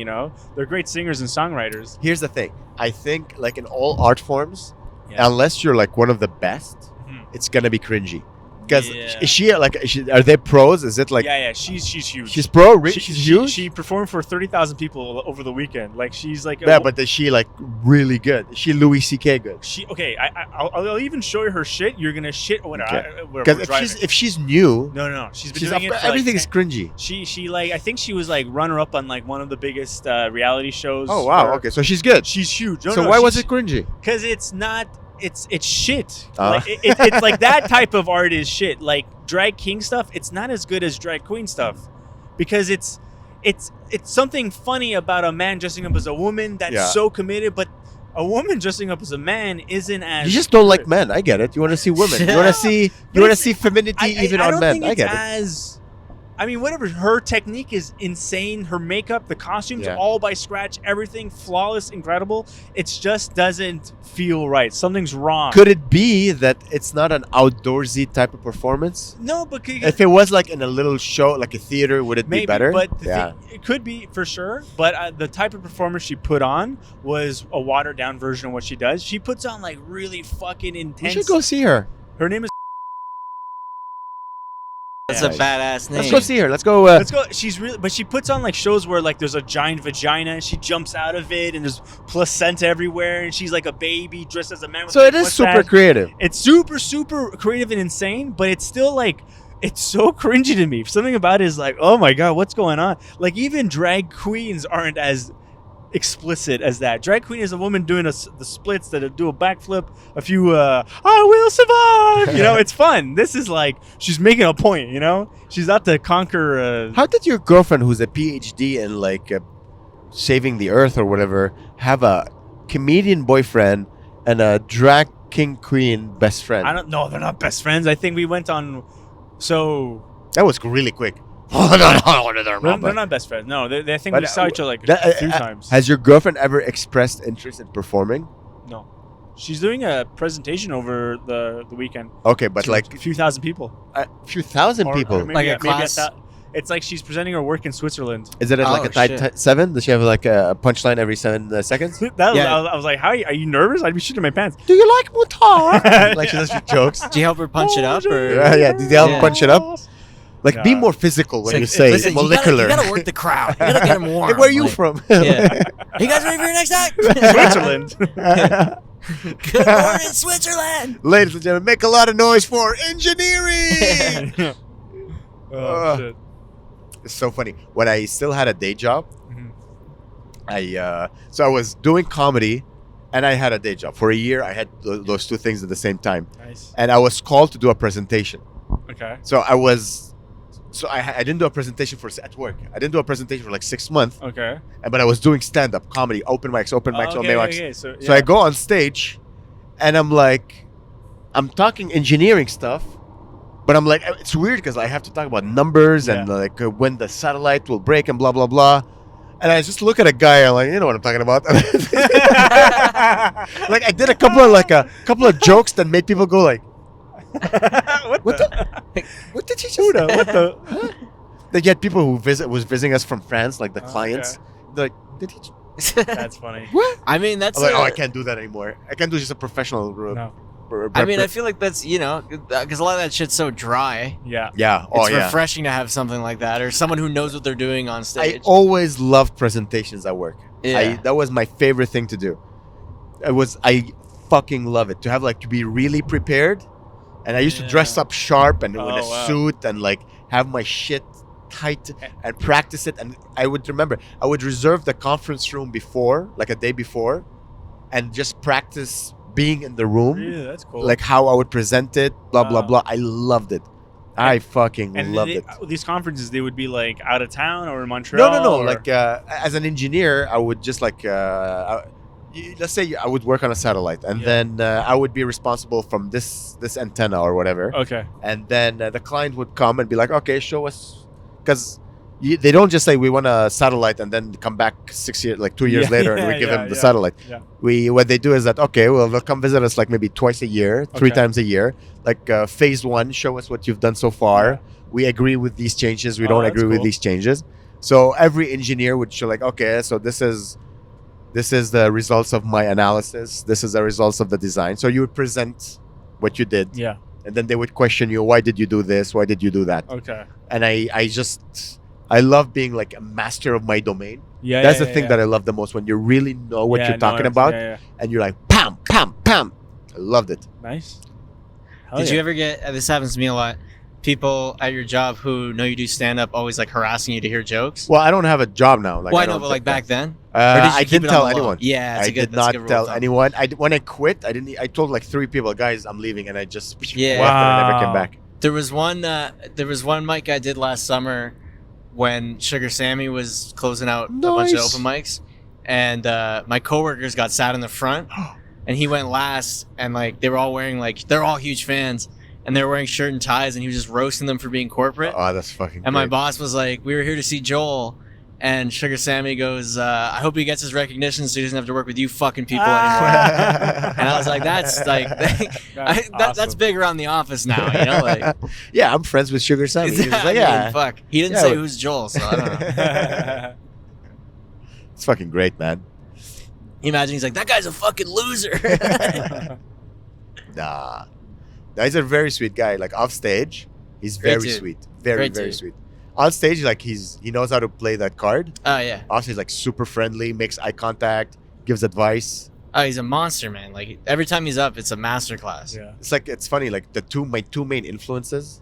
They're great singers and songwriters. Here's the thing. I think like in all art forms, Yeah. unless you're like one of the best, Mhm. it's gonna be cringy. Because Yeah. is she like? Are they pros? Is it like? yeah, she's huge. She's pro. She's huge. She performed for 30,000 people over the weekend. Like she's like, Yeah, but is she like really good? Is she Louis C.K. good? she okay. I'll even show you her shit. You're gonna shit when Okay. we're Because driving. if she's new, no, she's been she's doing it. For everything like, is cringy. She like I think she was like runner up on like one of the biggest reality shows. Oh wow. for- Okay, so she's good. She's huge. So why was it cringy? Because it's not. It's shit. Uh. Like, it's like that type of art is shit. Like drag king stuff. It's not as good as drag queen stuff, because it's something funny about a man dressing up as a woman that's Yeah. so committed, but a woman dressing up as a man isn't as. You just don't like good. men. I get it. You want to see women. You want to see. But You want to it's- see femininity even I on don't men. think I it's get it. as. I mean, whatever. Her technique is insane. Her makeup, the costumes, Yeah. all by scratch. Everything flawless, incredible. It just doesn't feel right. Something's wrong. Could it be that it's not an outdoorsy type of performance? No, but If it was like in a little show, like a theater, would it maybe be better? But the yeah. thing, it could be for sure. But the type of performance she put on was a watered down version of what she does. She puts on like really fucking We intense. should go see her. Her name is. That's Yeah. a badass name. Let's go see her. Let's go. Let's go. She's really, but she puts on like shows where like there's a giant vagina and she jumps out of it and there's placenta everywhere and she's like a baby dressed as a man. With So a it is super mustache. creative. It's super creative and insane, but it's still like it's so cringy to me. Something about it is like, oh my god, what's going on? Like even drag queens aren't as explicit as that. Drag queen is a woman doing the splits that do a backflip, a few I will survive. It's fun. This is like she's making a point. She's out to conquer. How did your girlfriend, who's a PhD in like saving the earth or whatever, have a comedian boyfriend and a drag king queen best friend? I don't know. They're not best friends. I think we went on. So That was really quick. they're not best friends. No, I think we But, saw each other like that- a few times. Has your girlfriend ever expressed interest in performing? No, she's doing a presentation over the weekend. Okay, but to like a few thousand people. a few thousand Or people. maybe, Like a maybe class? It's like she's presenting her work in Switzerland. Is it at like Oh, a tight shit. 7? Does she have like a punchline every 7 seconds? Yeah. I was like, "How are you nervous? I'd be shitting my pants." Do you like moutarde? Like she does jokes. Do you help her punch it up? Or? Yeah. Did they help Yeah. punch it up? Like, be Yeah. more physical when It's you like, say listen, molecular. You gotta work the crowd. You gotta get them warm. Hey, where are you Like, from? Yeah. You guys ready for your next act? Switzerland. Good morning, Switzerland. Ladies and gentlemen, make a lot of noise for engineering. Oh shit. It's so funny. When I still had a day job, Mhm. so I was doing comedy, and I had a day job for a year. I had those two things at the same time, Nice. and I was called to do a presentation. Okay. So I didn't do a presentation at work. I didn't do a presentation for like 6 months, Okay. but I was doing stand-up comedy, open mics, open mics. Okay. So So I go on stage, and I'm talking engineering stuff, but I'm like, it's weird because I have to talk about numbers and Yeah. like when the satellite will break and blah blah blah. And I just look at a guy, I'm like, you know what I'm talking about. Like I did a couple of jokes that made people go like, what the? what did you do? What the? They get people who was visiting us from France, like the Oh, clients. okay. They're like, did he? That's funny. What? I mean, that's. I'm like, oh, I can't do that anymore. I can't do just a professional. No. I mean, I feel like that's because a lot of that shit's so dry. Yeah. yeah. Oh It's yeah. refreshing to have something like that, or someone who knows what they're doing on I stage. always loved presentations at work. Yeah. That was my favorite thing to do. I fucking love it to have to be really prepared, and I used to dress Yeah. up sharp and with a Oh, wow. suit and have my shit tight and practice it. And I would reserve the conference room before, like a day before, and just practice being in the room, Yeah, that's cool. like how I would present it, blah blah Wow. blah. I loved it. I fucking and loved it. These conferences, they would be like out of town or in Montreal. No. or- Like as an engineer, I would just let's say I would work on a satellite, and Yeah. then I would be responsible from this antenna or whatever, Okay. and then the client would come and be like, "Okay, show us," because they don't just say we want a satellite and then come back 6 years, like 2 years Yeah, later, and we give yeah, them the yeah. satellite. Yeah. What they do is that they'll come visit us like maybe twice a year, 3 Okay. times a year. Like phase 1, show us what you've done so far. Yeah. We agree with these changes. We Oh, don't that's agree with cool. these changes. So every engineer would show like, okay, so this is the results of my analysis. This is the results of the design. So you would present what you did, Yeah. and then they would question you, why did you do this? Why did you do that? Okay. And I love being like a master of my domain. Yeah. That's the thing that I love the most, when you really know what you're talking about, Yeah. and you're like, pam, pam, pam. I loved it. Nice. Did you ever get? This happens to me a lot. People at your job who know you do stand up always like harassing you to hear jokes. Well, I don't have a job now. Like, Well, I don't know, but like think back then, that. Or did you I keep didn't it on tell the low? anyone. Yeah, it's I a good, did that's a not good rule of tell thumb. anyone. When I quit, I told like 3 people, guys, I'm leaving, and I just Yeah. left and I never came Wow. back. There was one mic I did last summer when Sugar Sammy was closing out a bunch of Nice. open mics, and my coworkers got sat in the front, and he went last, and like they were all wearing they're all huge fans, and they were wearing shirt and ties, and he was just roasting them for being corporate. Oh, that's fucking. And my great. boss was like, "We were here to see Joel." And Sugar Sammy goes, "I hope he gets his recognition so he doesn't have to work with you fucking people anymore." And I was like, "That's like, that's awesome. big around the office now, you know?" Like, Yeah, I'm friends with Sugar Sammy. He was I like, mean, yeah, fuck. He didn't Yeah, say but- who's Joel, so I don't know. it's fucking great, man. You imagine he's like, "That guy's a fucking loser." Nah, he's a very sweet guy. Like off stage, he's Great very dude. sweet, very Great very dude. sweet. On stage, like he knows how to play that card. Oh yeah. Off stage, like super friendly, makes eye contact, gives advice. Oh, he's a monster, man. Like every time he's up, it's a masterclass. Yeah. It's funny. Like my two main influences,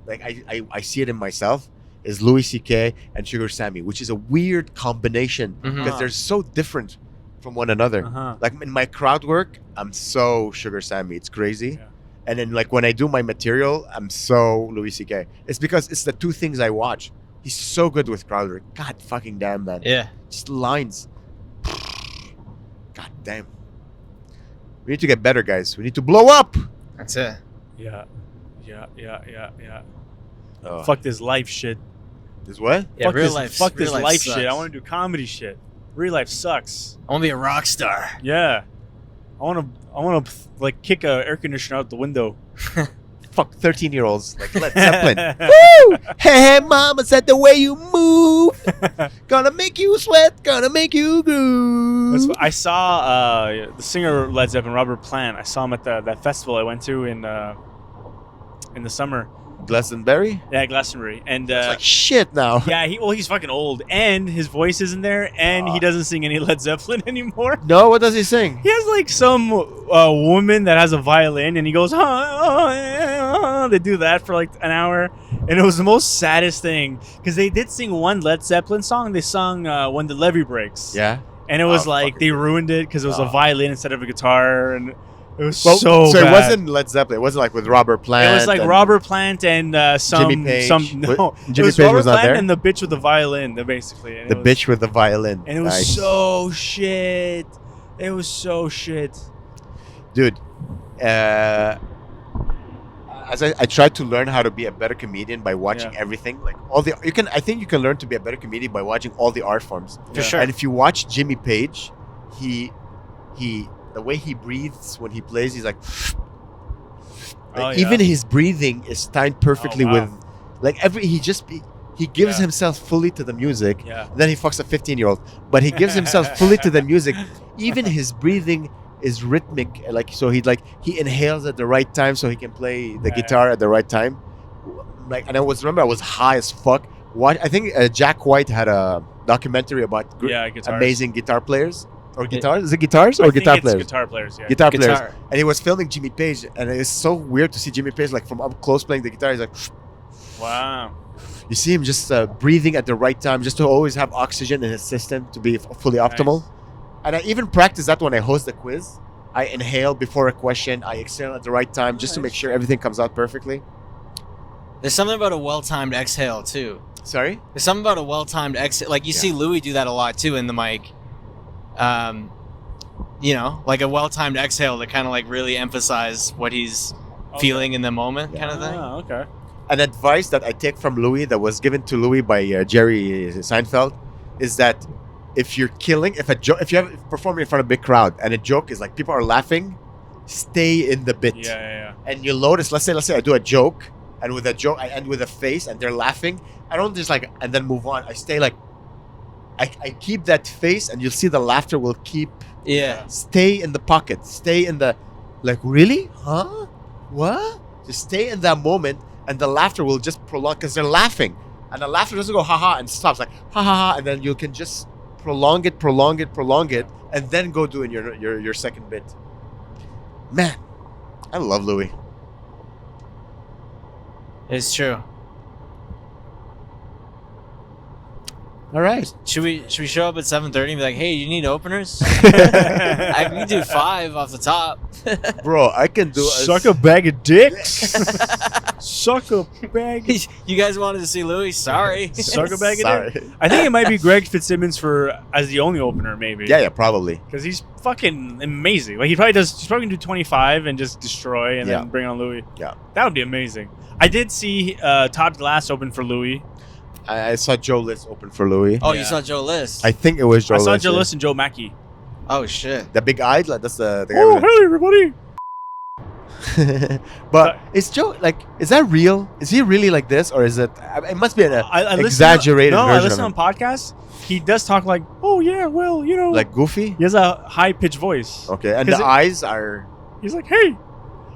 like I see it in myself, is Louis C.K. and Sugar Sammy, which is a weird combination Mhm. because they're so different from one another. Uh-huh. Like in my crowd work, I'm so Sugar Sammy. It's crazy. Yeah. And then like when I do my material, I'm so Louis C.K. It's because it's the two things I watch. He's so good with crowd work. God fucking damn, man. Yeah. Just lines. God damn. We need to get better, guys. We need to blow up. That's it. Yeah. Oh. Fuck this life shit. This what? Yeah, fuck real this, life. Fuck real this life life sucks. shit. I want to do comedy shit. Real life sucks. I want to be a rock star. Yeah. I want to like kick a air conditioner out the window. fuck 13-year-olds like Led Zeppelin. Woo! Hey, mama said the way you move, gonna make you sweat, gonna make you groove. I saw the singer Led Zeppelin, Robert Plant. I saw him at that festival I went to in the summer. Glastonbury? Yeah, Glastonbury. And It's like shit now. yeah, he's fucking old, and his voice isn't there, and he doesn't sing any Led Zeppelin anymore. No, what does he sing? He has like some woman that has a violin, and he goes, they do that for like an hour, and it was the most saddest thing because they did sing one Led Zeppelin song. They sung "When the Levee Breaks," Yeah. and it was Oh, like they ruined it because it was a Oh. violin instead of a guitar, and it was Well, so it bad. wasn't Led Zeppelin. It wasn't like with Robert Plant. It was like and Robert Plant and Jimmy Page. no, it Jimmy was Page Robert was not Plant there? and the bitch with the violin, basically. And the it was, bitch with the violin. and it was Nice. so shit. It was so shit. Dude. As I tried to learn how to be a better comedian by watching Yeah. everything. Like I think you can learn to be a better comedian by watching all the art forms. For Yeah. sure. And if you watch Jimmy Page, he the way he breathes when he plays, he's like, Oh, yeah. even his breathing is timed perfectly Oh, wow. with like he gives Yeah. himself fully to the music. Yeah. Then he fucks a 15-year-old, but he gives himself fully to the music. Even his breathing is rhythmic, like so he inhales at the right time so he can play the Yeah, guitar at the right time. Like, and I was high as fuck. I think Jack White had a documentary about Guitars. amazing guitar players or guitars. Is it guitars or I guitar think it's players? Guitar players, yeah. Guitar players. Guitar. And he was filming Jimmy Page, and it's so weird to see Jimmy Page like from up close playing the guitar. He's like, Wow. you see him just breathing at the right time, just to always have oxygen in his system to be fully optimal. Nice. And I even practice that when I host the quiz. I inhale before a question. I exhale at the right time just to make sure everything comes out perfectly. There's something about a well-timed exhale too. Sorry? There's something about a well-timed exhale. Like you see Louis do that a lot too in the mic. You know, like a well-timed exhale to kind of like really emphasize what he's feeling in the moment, kind of thing. Oh, okay. An advice that I take from Louis that was given to Louis by Jerry Seinfeld is that if you're if you have performing in front of a big crowd and a joke is like people are laughing, stay in the bit. Yeah. And you'll notice, let's say I do a joke, and with a joke I end with a face and they're laughing. I don't just like and then move on. I stay like I keep that face, and you'll see the laughter will keep. Yeah. Stay in the pocket. Stay in the like, really? Huh? What? Just stay in that moment, and the laughter will just prolong because they're laughing, and the laughter doesn't go ha ha and stops like ha ha ha, and then you can just prolong it, and then go doing your second bit. Man, I love Louis. It's true. All right. Should we show up at 7:30 and be like, hey, you need openers? I can do 5 off the top. Bro, I can do Suck a bag of dicks. Suck a bag of You guys wanted to see Louis? Sorry. Suck a bag of Sorry. dicks. I think it might be Greg Fitzsimmons as the only opener, maybe. Yeah, probably. Because he's fucking amazing. Like he's probably gonna do 25 and just destroy and Yeah. then bring on Louis. Yeah. That would be amazing. I did see Todd Glass open for Louis. I saw Joe List open for Louis. Oh, Yeah. you saw Joe List. I think it was Joe I saw List. Joe yeah. List and Joe Mackey. Oh, shit. The big eyed, like that's the guy Oh, with hey everybody! But is Joe is that real? Is he really like this, or is it? It must be an I listen exaggerated I version listen of on podcasts. He does talk like, oh yeah, well, you know, him. Like goofy. he has a high pitched voice. Okay, and 'Cause the eyes are. He's like, hey.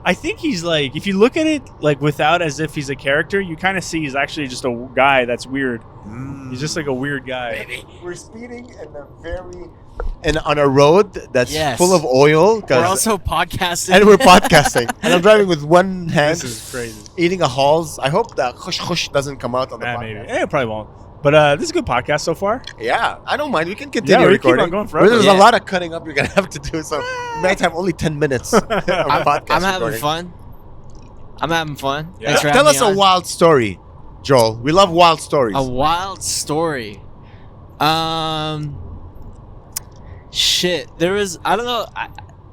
I think he's like, if you look at it like without as if he's a character, you kind of see he's actually just a guy that's weird. He's just like a weird guy. We're speeding on a road that's Yes. full of oil. We're also podcasting. and we're podcasting, and I'm driving with one hand, This is crazy. eating a Halls. I hope the hush hush doesn't come out on the podcast. Maybe. It probably won't. But this is a good podcast so far. Yeah, I don't mind. We can continue Yeah, we keep recording. on going forever. There's Yeah. a lot of cutting up you're gonna have to do, so we might have only 10 minutes of podcast I'm having recording. fun. I'm having fun. Yeah. Thanks for Tell having us me a on. wild story, Joel. We love wild stories. A wild story. Shit. There was. I don't know.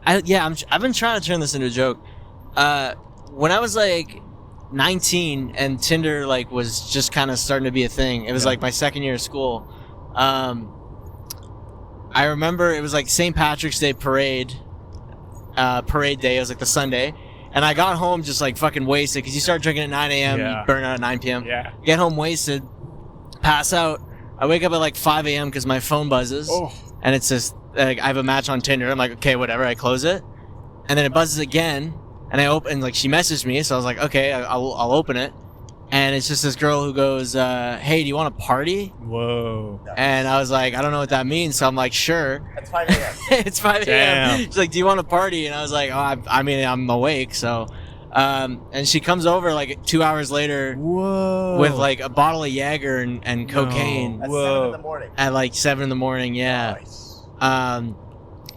I've been trying to turn this into a joke. When I was like 19 and Tinder like was just kind of starting to be a thing. It was like my second year of school. I remember it was like St. Patrick's Day parade day. It was like the Sunday, And I got home just like fucking wasted because you start drinking at 9 a.m. Yeah. You burn out at 9 p.m. Yeah. Get home wasted, pass out. I wake up at like 5 a.m. because my phone buzzes. Oh. And it's just like I have a match on Tinder. I'm like, okay, whatever. I close it, and then it buzzes again, and I open. Like she messaged me, so I was like, okay, I'll open it, and it's just this girl who goes, hey, do you want to party? Whoa. And I was like, I don't know what that means, so I'm like, sure. That's 5 a.m. It's 5 a.m. Damn. She's like, do you want to party? And I was like, oh, I mean, I'm awake, so. And she comes over like 2 hours later Whoa. with like a bottle of Jaeger and cocaine At Whoa. 7 in the morning. at like 7 in the morning. Yeah. Nice.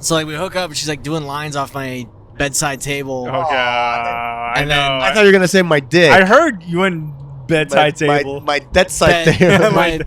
So like we hook up and she's like doing lines off my bedside table. Oh, God. I And know. then- I thought you were gonna say my dick. I heard you in bedside table. My bedside Bed- table. my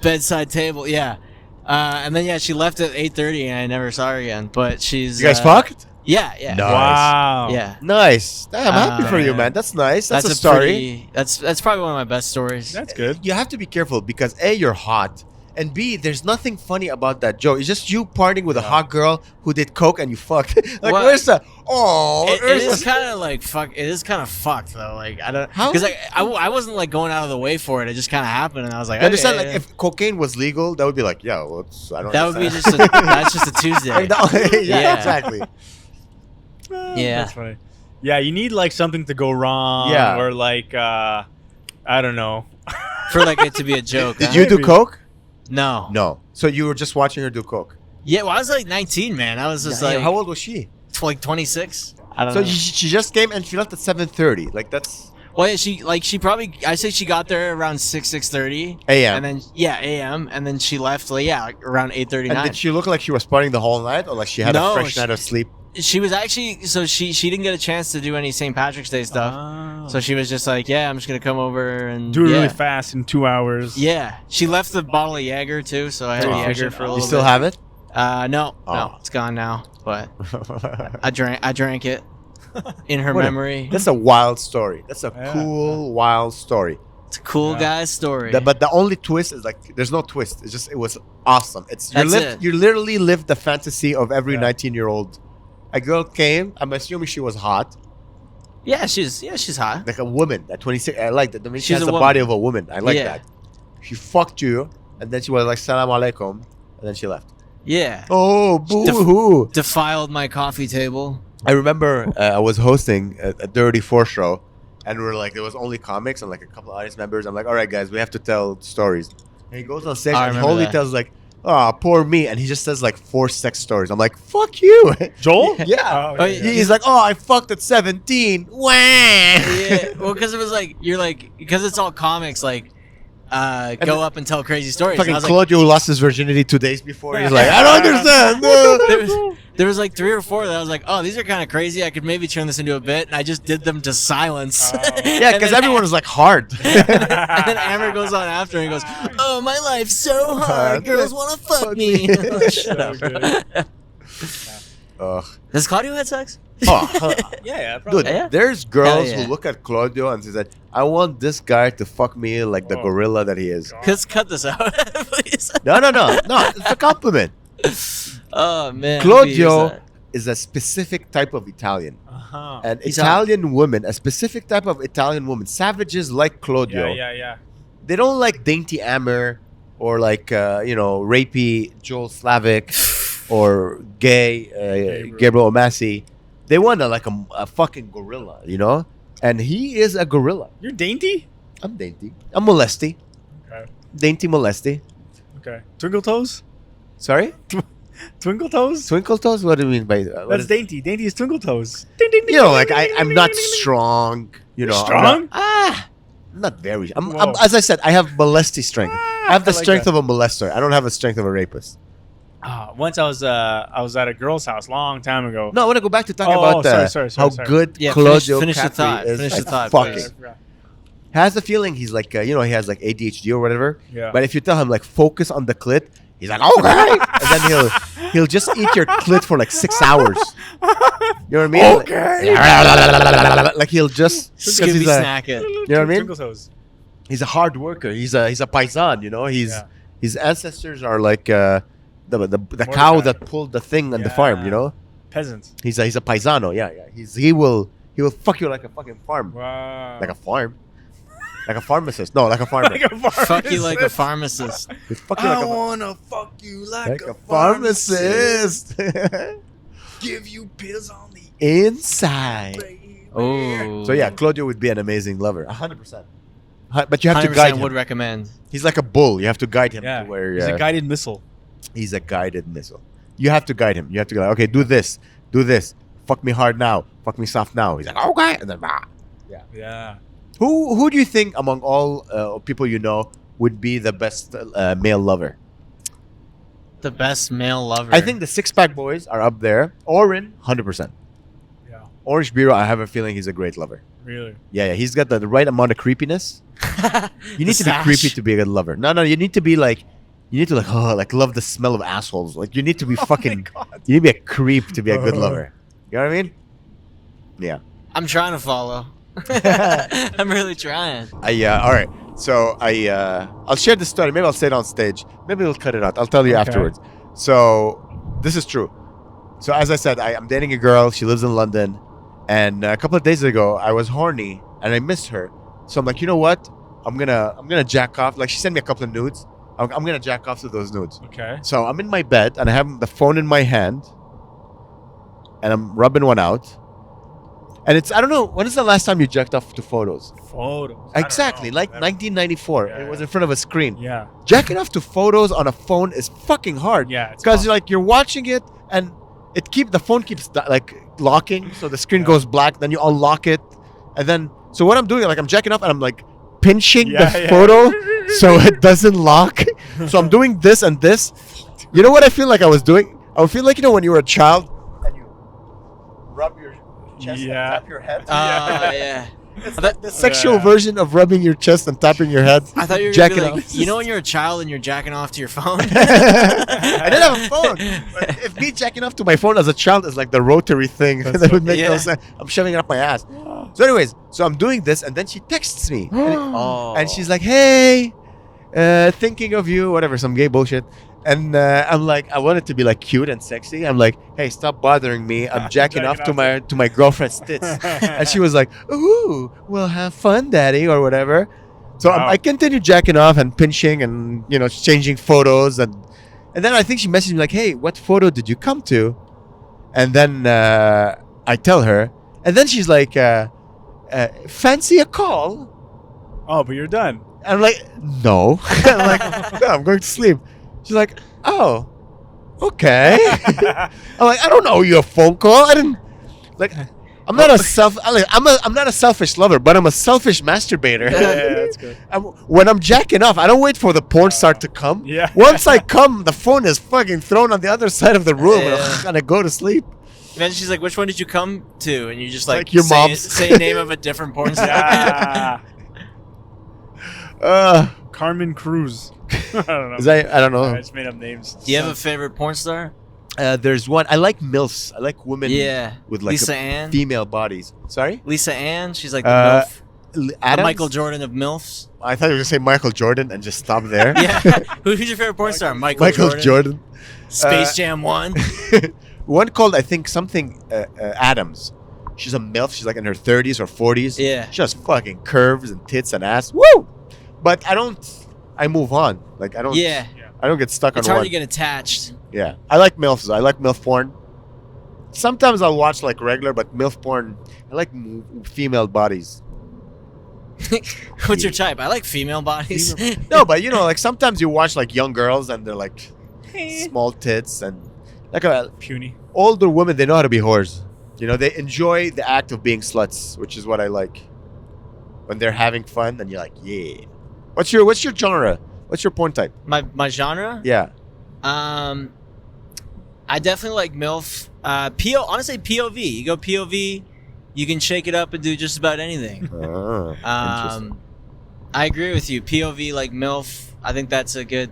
bedside table, yeah. And then yeah, she left at 8:30 and I never saw her again. But she's You guys fucked? Yeah, yeah, No. Wow. yeah. Nice. Damn, I'm happy for you, man. man. That's nice. That's, a a story. pretty- that's probably one of my best stories. That's good. You have to be careful because A, you're hot, and B, there's nothing funny about that joke. It's just you partying with a hot girl who did coke and you fucked. Like, What? where's the? Oh, It where's is the- kind of like fuck. It is kind of fucked though. Like I don't How? because like I wasn't like going out of the way for it. It just kind of happened, and I was like, You understand? okay. Like, if cocaine was legal, that would be like, yeah, well, I don't. that would be understand. just that's just a Tuesday. Like, yeah, Yeah. exactly. Yeah. That's funny. Yeah, you need like something to go wrong. Yeah. Or like I don't know. For like it to be a joke. Did huh? you do Maybe. coke? No. No. So you were just watching her do coke. Yeah, well, I was like 19, man. I was just like how old was she? like 26. I don't So know. she just came and she left at 7:30. Like that's Well, yeah, she probably I say she got there around 6:30 a.m. and then a.m. and then she left like around 8:39. And did she look like she was partying the whole night, or like she had a No, fresh night of sleep? She was actually so she didn't get a chance to do any St. Patrick's Day stuff. Oh. So she was just like, yeah, I'm just gonna come over and Do it yeah. really fast in 2 hours. Yeah, she left the bottle of Jaeger too, so I had Oh. Jaeger for a You little still bit. have it? No, Oh. no, it's gone now. But I drank it in her What a- memory. That's a wild story. That's a Yeah. cool, wild story. It's a cool Yeah. guy's story. But the only twist is like there's no twist. It's just it was awesome. It's That's it. you literally lived the fantasy of every Yeah. 19-year-old. A girl came. I'm assuming she was hot, yeah, she's hot. like a woman at 26. I like that. I mean, she She's has a the woman. body of a woman. I like Yeah. that. She fucked you, and then she was like "Salam alaikum," and then she left. Yeah, Oh, boo hoo! defiled my coffee table. I remember I was hosting a Dirty Four show, and we were like, there was only comics and like a couple of audience members. I'm like, all right, guys, we have to tell stories. And he goes on stage I and he remember only that. tells like, oh, poor me, and he just says like 4 sex stories. I'm like, fuck you. Joel? Yeah. Oh, yeah. He's like, oh, I fucked at 17. Wah. Yeah, well, because it was like you're like because it's all comics like. Go up and tell crazy stories. And Fucking I was like, Claudio lost his virginity 2 days before. He's like, I don't understand. there was like 3 or 4 that I was like, oh, these are kind of crazy. I could maybe turn this into a bit, and I just did them to silence. Oh. Yeah, because everyone was like hard. and then Amer goes on after and goes, "Oh, my life's so hard. Girls want to fuck me." Shut up. So good. Ugh. Does Claudio had sex? Oh, Yeah, probably. dude, Yeah. there's girls Hell yeah. who look at Claudio and say, I want this guy to fuck me like the Oh. gorilla that he is. Let's cut this out, please. No, it's a compliment. Oh man, Claudio is a specific type of Italian. Uh-huh. An He's Italian woman, a specific type of Italian woman. Savages like Claudio. Yeah. They don't like dainty Amer or like, rapey Joel Slavik or gay Gabriel Omassi. They want a fucking gorilla, And he is a gorilla. You're dainty? I'm dainty. I'm molesty. Okay. Dainty molesty. Okay. Twinkle toes? Sorry? Twinkle toes? Twinkle toes? What do you mean by what That's is- dainty. Dainty is twinkle toes. Ding, ding, ding, like ding, ding, I'm ding, not ding, ding, ding. strong. I'm Strong? not very. I'm, Whoa. as I said, I have molesty strength. I have the I like strength that. of a molester. I don't have the strength of a rapist. Once I was at a girl's house long time ago. No, I want to go back to talking Oh, about sorry, how sorry. good Yeah, Claudio finish the Capri thought. is. Finish the at thought, fucking. please. Has the feeling he's like, he has like ADHD or whatever. Yeah. But if you tell him like focus on the clit, he's like, okay, and then he'll just eat your clit for like 6 hours. You know what I mean? Okay. Like he'll just because Scooby he's a, snack it. You know what I mean? Twinkle toes. he's a hard worker. He's a paisan. Yeah. His ancestors are like the cow guy. that pulled the thing on the farm. Yeah. Peasants. He's a paisano. Yeah. He will fuck you like a fucking farm. Wow. Like a farm. Like a pharmacist. No, like a farmer. Like a Fuck you like a pharmacist. pharmacist. He'll fuck you like a, wanna fuck you like a pharmacist. Give you pills on the Inside. Oh. So yeah, Claudio would be an amazing lover. 100%. But you have to 100% guide him. would recommend. He's like a bull. You have to guide him Yeah. to where He's a guided missile. he's a guided missile. You have to guide him. You have to go like, okay, do this. Fuck me hard now. Fuck me soft now. He's like, okay. And then, Yeah. Who do you think among all people you know would be the best male lover? The best male lover. I think the Six Pack Boys are up there. Oren, 100%. Yeah. Orange Biro, I have a feeling he's a great lover. Really. Yeah, he's got the right amount of creepiness. You need to be Sash. creepy to be a good lover. No, you need to be like, love the smell of assholes. Like, you need to be fucking, you need to be a creep to be a good lover. You know what I mean? Yeah. I'm trying to follow. I'm really trying. All right. So I'll share the story. Maybe I'll say it on stage. Maybe we'll cut it out. I'll tell you afterwards. So this is true. So as I said, I'm dating a girl. She lives in London. And a couple of days ago, I was horny and I missed her. So I'm like, you know what? I'm gonna jack off. Like, she sent me a couple of nudes. I'm gonna jack off to those nudes. Okay. So I'm in my bed and I have the phone in my hand, and I'm rubbing one out. And I don't know, when is the last time you jacked off to photos? Photos. I don't Exactly, know. like I don't- 1994. Yeah, It was yeah. in front of a screen. Yeah. Jacking off to photos on a phone is fucking hard. Yeah. It's Because possible. you're watching it and the phone keeps like locking, so the screen Yeah. goes black. Then you unlock it, and then so what I'm doing, like I'm jacking off and I'm like pinching the photo so it doesn't lock. So I'm doing this and this. You know what I feel like I was doing? I would feel like, when you were a child and you rub your chest and Yeah. tap your head. Yeah. It's like the sexual version of rubbing your chest and tapping your head. I thought you were Jacking gonna be like, off. you know when you're a child and you're jacking off to your phone? I didn't have a phone. But if me jacking off to my phone as a child is like the rotary thing, that would make no Yeah. sense. I'm shoving it up my ass. So anyways, so I'm doing this and then she texts me. Oh. And she's like, hey, thinking of you, whatever, some gay bullshit. And I'm like, I want it to be like cute and sexy. I'm like, hey, stop bothering me. I'm jacking off to my girlfriend's tits. And she was like, ooh, well, have fun, daddy, or whatever. So Wow. I continued jacking off and pinching and, changing photos. And then I think she messaged me like, hey, what photo did you come to? And then I tell her. And then she's like, fancy a call? Oh, but you're done. I'm like, no. I'm like, no, I'm going to sleep. She's like, oh, okay. I'm like, I don't owe you a phone call. I didn't like. I'm not I'm not a selfish lover, but I'm a selfish masturbator. Yeah, that's good. When I'm jacking off, I don't wait for the porn star to come. Yeah. Once I come, the phone is fucking thrown on the other side of the room, Yeah. and I go to sleep. Imagine she's like, which one did you come to? And you just like Your say, mom's. say name of a different porn star. Yeah. Carmen Cruz. I don't know. I don't know. I just made up names. Do you have a favorite porn star? There's one. I like MILFs. I like women Yeah. with like Lisa Ann. female bodies. Sorry? Lisa Ann. She's like the Uh, MILF. The Adams? Michael Jordan of MILFs. I thought you were going to say Michael Jordan and just stop there. Yeah. Who's your favorite porn star? Michael Jordan. Space Jam 1. One called, I think, something Adams. She's a MILF. She's like in her 30s or 40s. Yeah. She has fucking curves and tits and ass. Woo! But I move on. Like, I don't get stuck It's on hard one. to get attached. Yeah. I like MILFs. I like MILF porn. Sometimes I'll watch like regular, but MILF porn, I like female bodies. What's your type? I like female bodies. No, but like sometimes you watch like young girls and they're like small tits and like Puny. older women, they know how to be whores. They enjoy the act of being sluts, which is what I like. When they're having fun and you're like, yeah. What's your genre? What's your porn type? My genre? Yeah. I definitely like MILF. Honestly, POV. You go POV, you can shake it up and do just about anything. Interesting. I agree with you. POV like MILF. I think that's a good.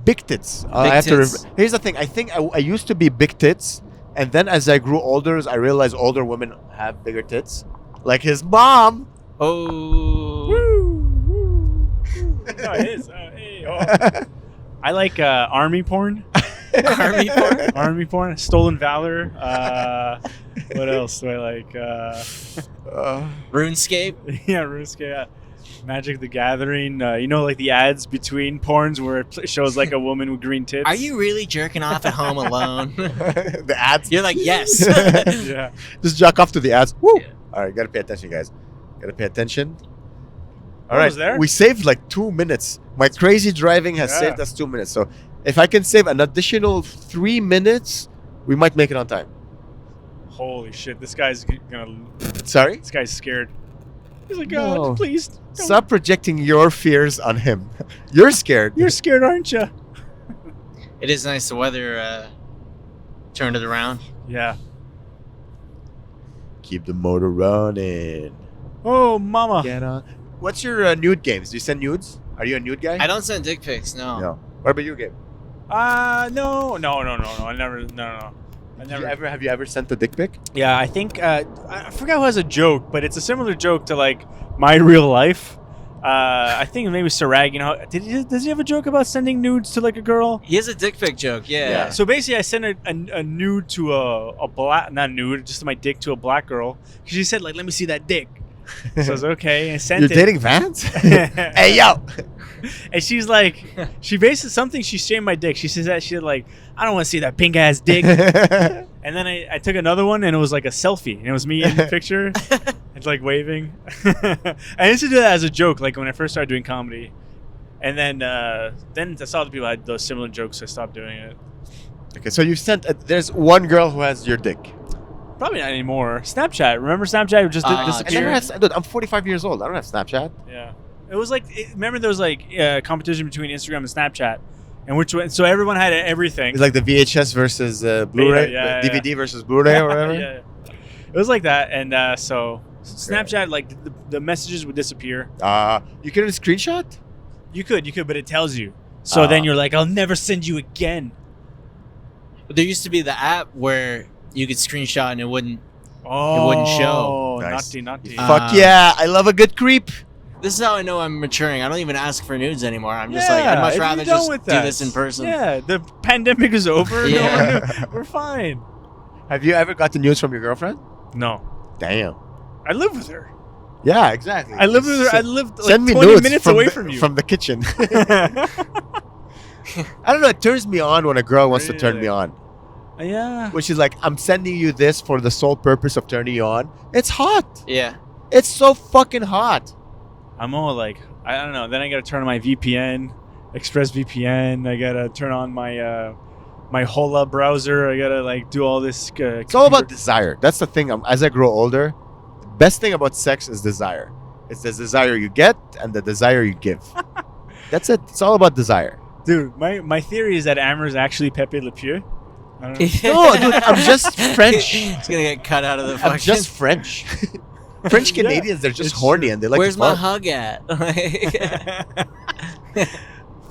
Big tits. Big I have tits. to. Here's the thing. I think I used to be big tits, and then as I grew older, I realized older women have bigger tits. Like his mom. Oh. Oh, it is. Hey, oh. I like army porn. Army porn. Army porn. Stolen Valor. What else do I like? RuneScape. Yeah, RuneScape. Yeah. Magic the Gathering. You know, like the ads between porns where it shows like a woman with green tits. Are you really jerking off at home alone? The ads. You're like, yes. Yeah. Just jack off to the ads. Woo! Yeah. All right, gotta pay attention, guys. Gotta pay attention. All What right, was there? we saved like 2 minutes. My crazy driving has Yeah. saved us 2 minutes. So if I can save an additional 3 minutes, we might make it on time. Holy shit! This guy's gonna. Sorry? This guy's scared. He's like, No. God, please. don't- Stop projecting your fears on him. You're scared. You're scared, aren't you? It is nice. The weather turned it around. Yeah. Keep the motor running. Oh, mama. Get on. What's your nude games? Do you send nudes? Are you a nude guy? I don't send dick pics. No. What about you, Gabe? No. I never. No. I never. Have you ever sent a dick pic? Yeah, I think I forgot who has a joke, but it's a similar joke to like my real life. I think maybe Sarag. You know, does he have a joke about sending nudes to like a girl? He has a dick pic joke. Yeah. Yeah. So basically, I sent a nude to a black, not nude, just my dick to a black girl because she said like, "Let me see that dick." So I was okay, and I sent You're it. dating Vance? Hey, yo! And she's like, she basically something. She shamed my dick. She says that she like, I don't want to see that pink ass dick. And then I took another one, and it was like a selfie, and it was me in the picture. It's like waving. I used to do that as a joke, like when I first started doing comedy. And then I saw the people had those similar jokes, so I stopped doing it. Okay, so you sent. There's one girl who has your dick. Probably not anymore. Snapchat. Remember Snapchat? It just I I never disappeared. had, dude, I'm 45 years old. I don't have Snapchat. Yeah. It was like, remember there was like competition between Instagram and Snapchat. And which one? So everyone had everything. It's like the VHS versus Blu-ray, yeah, DVD versus Blu-ray or whatever. Yeah. It was like that. And so Snapchat, like the messages would disappear. You couldn't screenshot? You could, but it tells you. So then you're like, I'll never send you again. But there used to be the app where you could screenshot and it wouldn't. Oh, wouldn't show. Nice. Naughty. Fuck yeah! I love a good creep. This is how I know I'm maturing. I don't even ask for nudes anymore. I'm just Yeah, like, I'd much you're rather done just with do that. this in person. Yeah, the pandemic is over. Yeah. We're fine. Have you ever got the news from your girlfriend? No, Damn. I live with her. Yeah, exactly. I live with her. I live like Send me 20 nudes minutes from away the, from you. from the kitchen. I don't know. It turns me on when a girl wants to turn me Really? on. Yeah. When she's like, I'm sending you this for the sole purpose of turning you on. It's hot. Yeah. It's so fucking hot. I'm all like, I don't know. Then I gotta turn on my VPN, ExpressVPN. I gotta turn on my my Hola browser. I gotta like do all this. It's all about desire. That's the thing. As I grow older, the best thing about sex is desire. It's the desire you get and the desire you give. That's it. It's all about desire. Dude, my theory is that Amer is actually Pepe Le Pew. I don't know. No, dude, I'm just French. It's gonna get cut out of the I'm fucking. just French. French Yeah, Canadians, they're just it's horny true. and they like Where's to my fuck. hug at?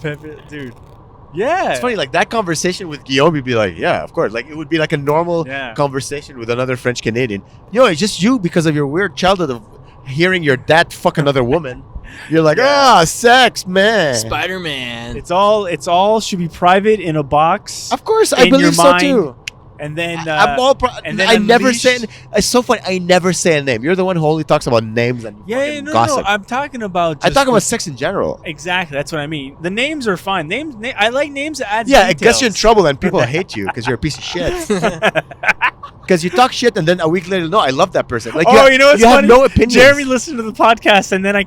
Pepe, dude. Yeah. It's funny, like that conversation with Guillaume, you'd be like, yeah, of course. Like it would be like a normal Yeah. conversation with another French Canadian. Yo, it's just you because of your weird childhood of hearing your dad fuck another woman. You're like, Yeah. sex, man. Spider-Man. It's all should be private in a box. Of course, I in your believe so mind, too. And then I'm all and then I never say. unleashed- It's so funny. I never say a name. You're the one who only talks about names and fucking no, gossip. I'm talking about. I Just talk about the- sex in general. Exactly, that's what I mean. The names are fine. I like names that add. Yeah, it gets you in details. trouble and people hate you because you're a piece of shit. Because you talk shit and then a week later, no, I love that person. Like, You know what's you have funny? no opinion. Jeremy listened to the podcast, and then I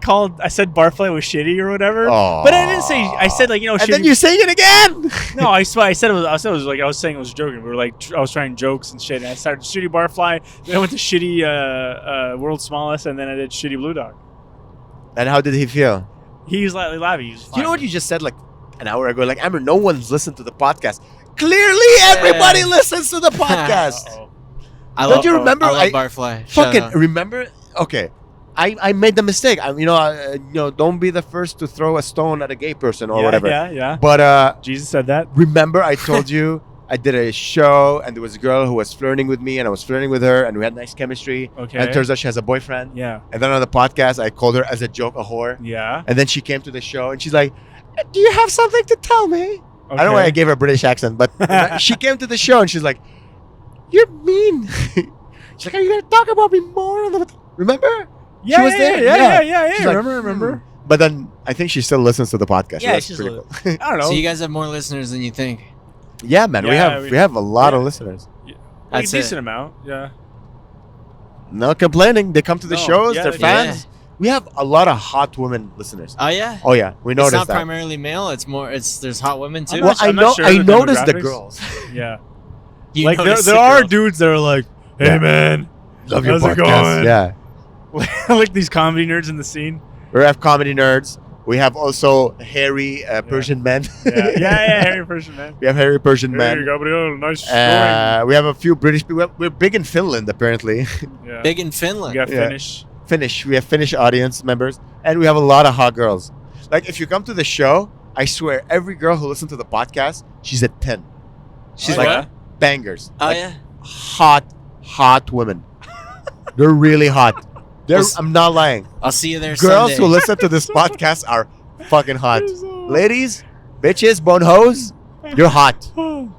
said Barfly was shitty or whatever. Aw. But I didn't say. I said like and shitty. then you're saying it again. No, I swear. I said it was like I was saying it was joking. We were like I was trying jokes and shit. And I started shitty Barfly. Then I went to shitty World's Smallest, and then I did shitty Blue Dog. And how did he feel? He was like laughing. He was fine. You know what you just said like an hour ago? Like, Amer, no one's listened to the podcast. Clearly, everybody listens to the podcast. Uh-oh. Don't you remember? I love Barfly. Fucking Shout out. remember? Okay, I made the mistake. Don't be the first to throw a stone at a gay person or whatever. Yeah. But Jesus said that. remember, I told you I did a show and there was a girl who was flirting with me and I was flirting with her and we had nice chemistry. Okay. And it turns out she has a boyfriend. Yeah. And then on the podcast, I called her as a joke a whore. Yeah. And then she came to the show and she's like, "Do you have something to tell me?" I don't know why I gave her a British accent, but she came to the show and she's like, "You're mean." She's like, are you gonna talk about me more? Remember? Yeah, She was there. Yeah. She's like, Remember. But then I think she still listens to the podcast. Yeah, That's she's pretty a- cool. I don't know. So you guys have more listeners than you think. Yeah, man. Yeah, we have a lot of yeah. listeners. like a That's it. decent amount. Yeah. No complaining. They come to the No, shows. yeah, They're they do. fans. We have a lot of hot women listeners. Oh yeah. Oh yeah, we It's noticed not that. primarily male. It's more. There's hot women too. I'm Well, not- I know. sure I the noticed the demographics. girls. Yeah. You Like there notice the are girl. dudes that are like, hey Yeah. man, Love How's it going? Yeah, like these comedy nerds in the scene. we have comedy nerds. We have also hairy Persian men. Yeah, Harry Persian man. We have hairy Persian Hey, men. Gabriel, nice story. We have a few British people. We're big in Finland, apparently. Yeah. Big in We Finland. got Yeah. Finnish. Finnish. We have Finnish audience members, and we have a lot of hot girls. Like if you come to the show, I swear every girl who listens to the podcast, she's a 10. She's Oh, like yeah? bangers. Oh Like, yeah. hot women. They're really hot. Well, I'm not lying. I'll see you there. Girls Sunday. who listen to this podcast are fucking hot. Ladies, bitches, bone hoes, you're hot. Do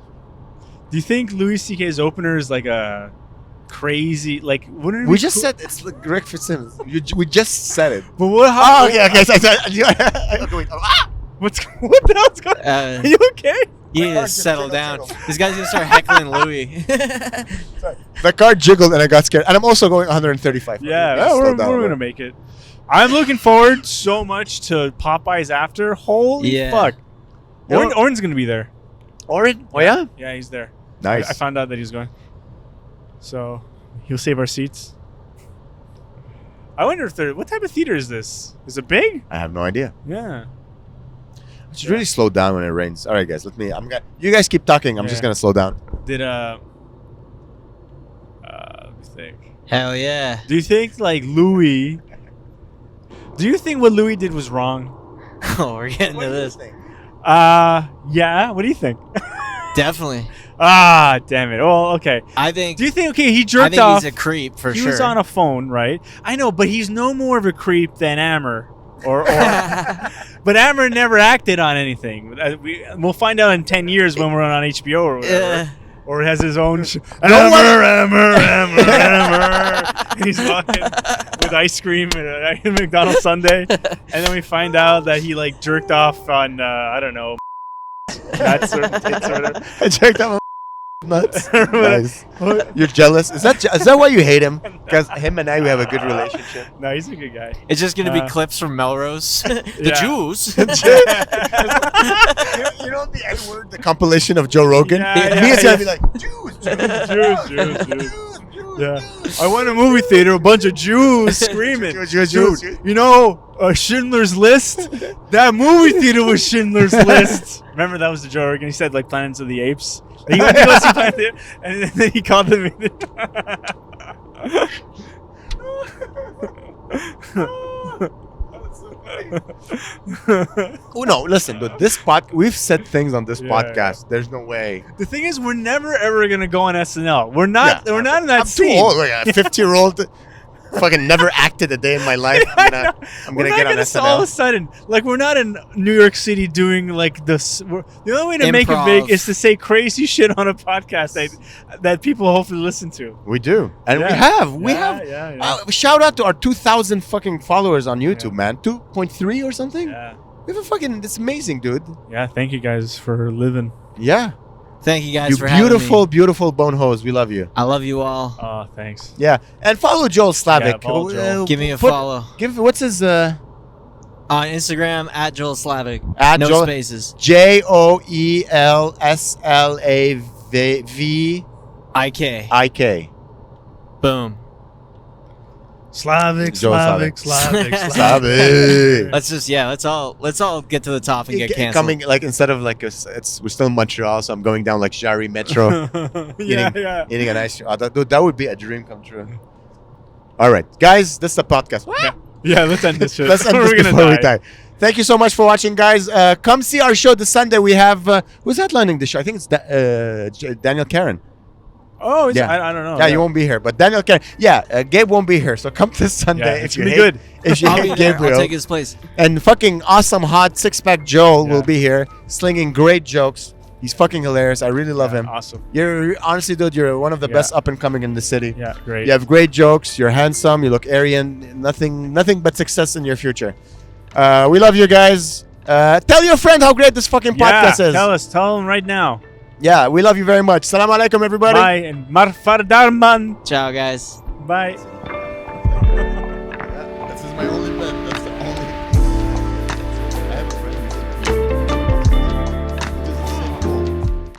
you think Louis C.K.'s opener is like a crazy, like, wouldn't it We be just cool- said it's like Rick Fitzsimmons. We just said it. But what? Oh, okay. Okay, wait. What the hell's going? Are you okay? You need to settle down. This guy's gonna start heckling Louis. The car jiggled and I got scared. And I'm also going 135. Yeah, Just we're slow down, gonna man. make it. I'm looking forward so much to Popeyes after. Holy Yeah. fuck! Yeah. Orin's gonna be there. Orin? Oh, yeah? Yeah, he's there. Nice. I found out that he's going. So he'll save our seats. I wonder if what type of theater is this? Is it big? I have no idea. Yeah. It should really slow down when it rains. All right, guys. You guys keep talking. I'm just Yeah. going to slow down. Did let me think. Hell yeah. Do you think like Louis? Do you think what Louis did was wrong? Oh, we're getting to this. Yeah. What do you think? Definitely. Damn it. Oh, okay. I think. Do you think? Okay, he I jerked think off. he's a creep for he sure. was on a phone, right? I know, but he's no more of a creep than Amer. But Amer never acted on anything. We'll find out in 10 years when we're on HBO or whatever. Or has his own Amer. And he's walking with ice cream and a McDonald's sundae. And then we find out that he like jerked off on, I don't know, nuts or tits or whatever. I checked out my nuts. Nice. What? You're jealous? Is that why you hate him? Because him and I, we have a good relationship. No, he's a good guy. It's just gonna be Uh, clips from Melrose. The yeah. Jews. You know the N-word, the compilation of Joe Rogan? Yeah, Me and yeah, Sam be like, Jews. Jews. Yeah. I went to a movie theater, a bunch of Jews screaming. Jews. Dude, you know, Schindler's List? That movie theater was Schindler's List. Remember that was the Joe Rogan? He said like Planets of the Apes. He went to go see Planet of the Apes, and then he called them. Oh no, listen, dude. We've said things on this Yeah, podcast. There's no way. The thing is, we're never ever gonna go on SNL. We're not. Yeah. We're not in that I'm scene. too old. Like a 50-year-old. Fucking never acted a day in my life. I'm We're gonna not get on gonna all of a SNL. sudden, like we're not in New York City doing like this. The only way to make it Improv. big is to say crazy shit on a podcast that people hopefully listen to. We do, and Yeah. we have. Yeah. Shout out to our 2,000 fucking followers on YouTube, man. 2.3 or something. Yeah. We have a fucking. It's amazing, dude. Yeah. Thank you guys for living. Yeah. Thank you guys You for having beautiful, me. beautiful bone hose. We love you. I love you all. Oh, thanks. Yeah, and follow Joel Slavik. Yeah, follow Joel. Give me a Put- follow What's his on Instagram at Joel Slavik. At no Joel- spaces. JoelSlavik. IK. Boom. Slavik, Joel Slavik, Slavik. Slavik, Slavik. Let's all get to the topic and get canceled. Coming like instead of like we're still in Montreal, so I'm going down like Jari Metro, yeah. eating a nice. That would be a dream come true. All right, guys, this is the podcast. Yeah, let's end this shit. Let's end We're this gonna before we die. die. Thank you so much for watching, guys. Come see our show this Sunday. We have who's headlining the show? I think it's Daniel Karen. Oh, Yeah. I don't know. Yeah, you won't be here, but Daniel Karen. Yeah, Gabe won't be here, so come this Sunday Yeah, if it's you gonna hate, be good. If you I'll hate be there. Gabriel. I'll take his place. And fucking awesome hot 6-pack Joel Yeah. will be here, slinging great jokes. He's fucking hilarious. I really love him. Awesome. You're honestly, dude, you're one of the Yeah. best up and coming in the city. Yeah, great. You have great jokes. You're handsome. You look Aryan. Nothing but success in your future. We love you guys. Tell your friend how great this fucking podcast is. Tell them right now. Yeah, we love you very much. Salam alaikum, everybody. Bye and marfardarman. Ciao, guys. Bye.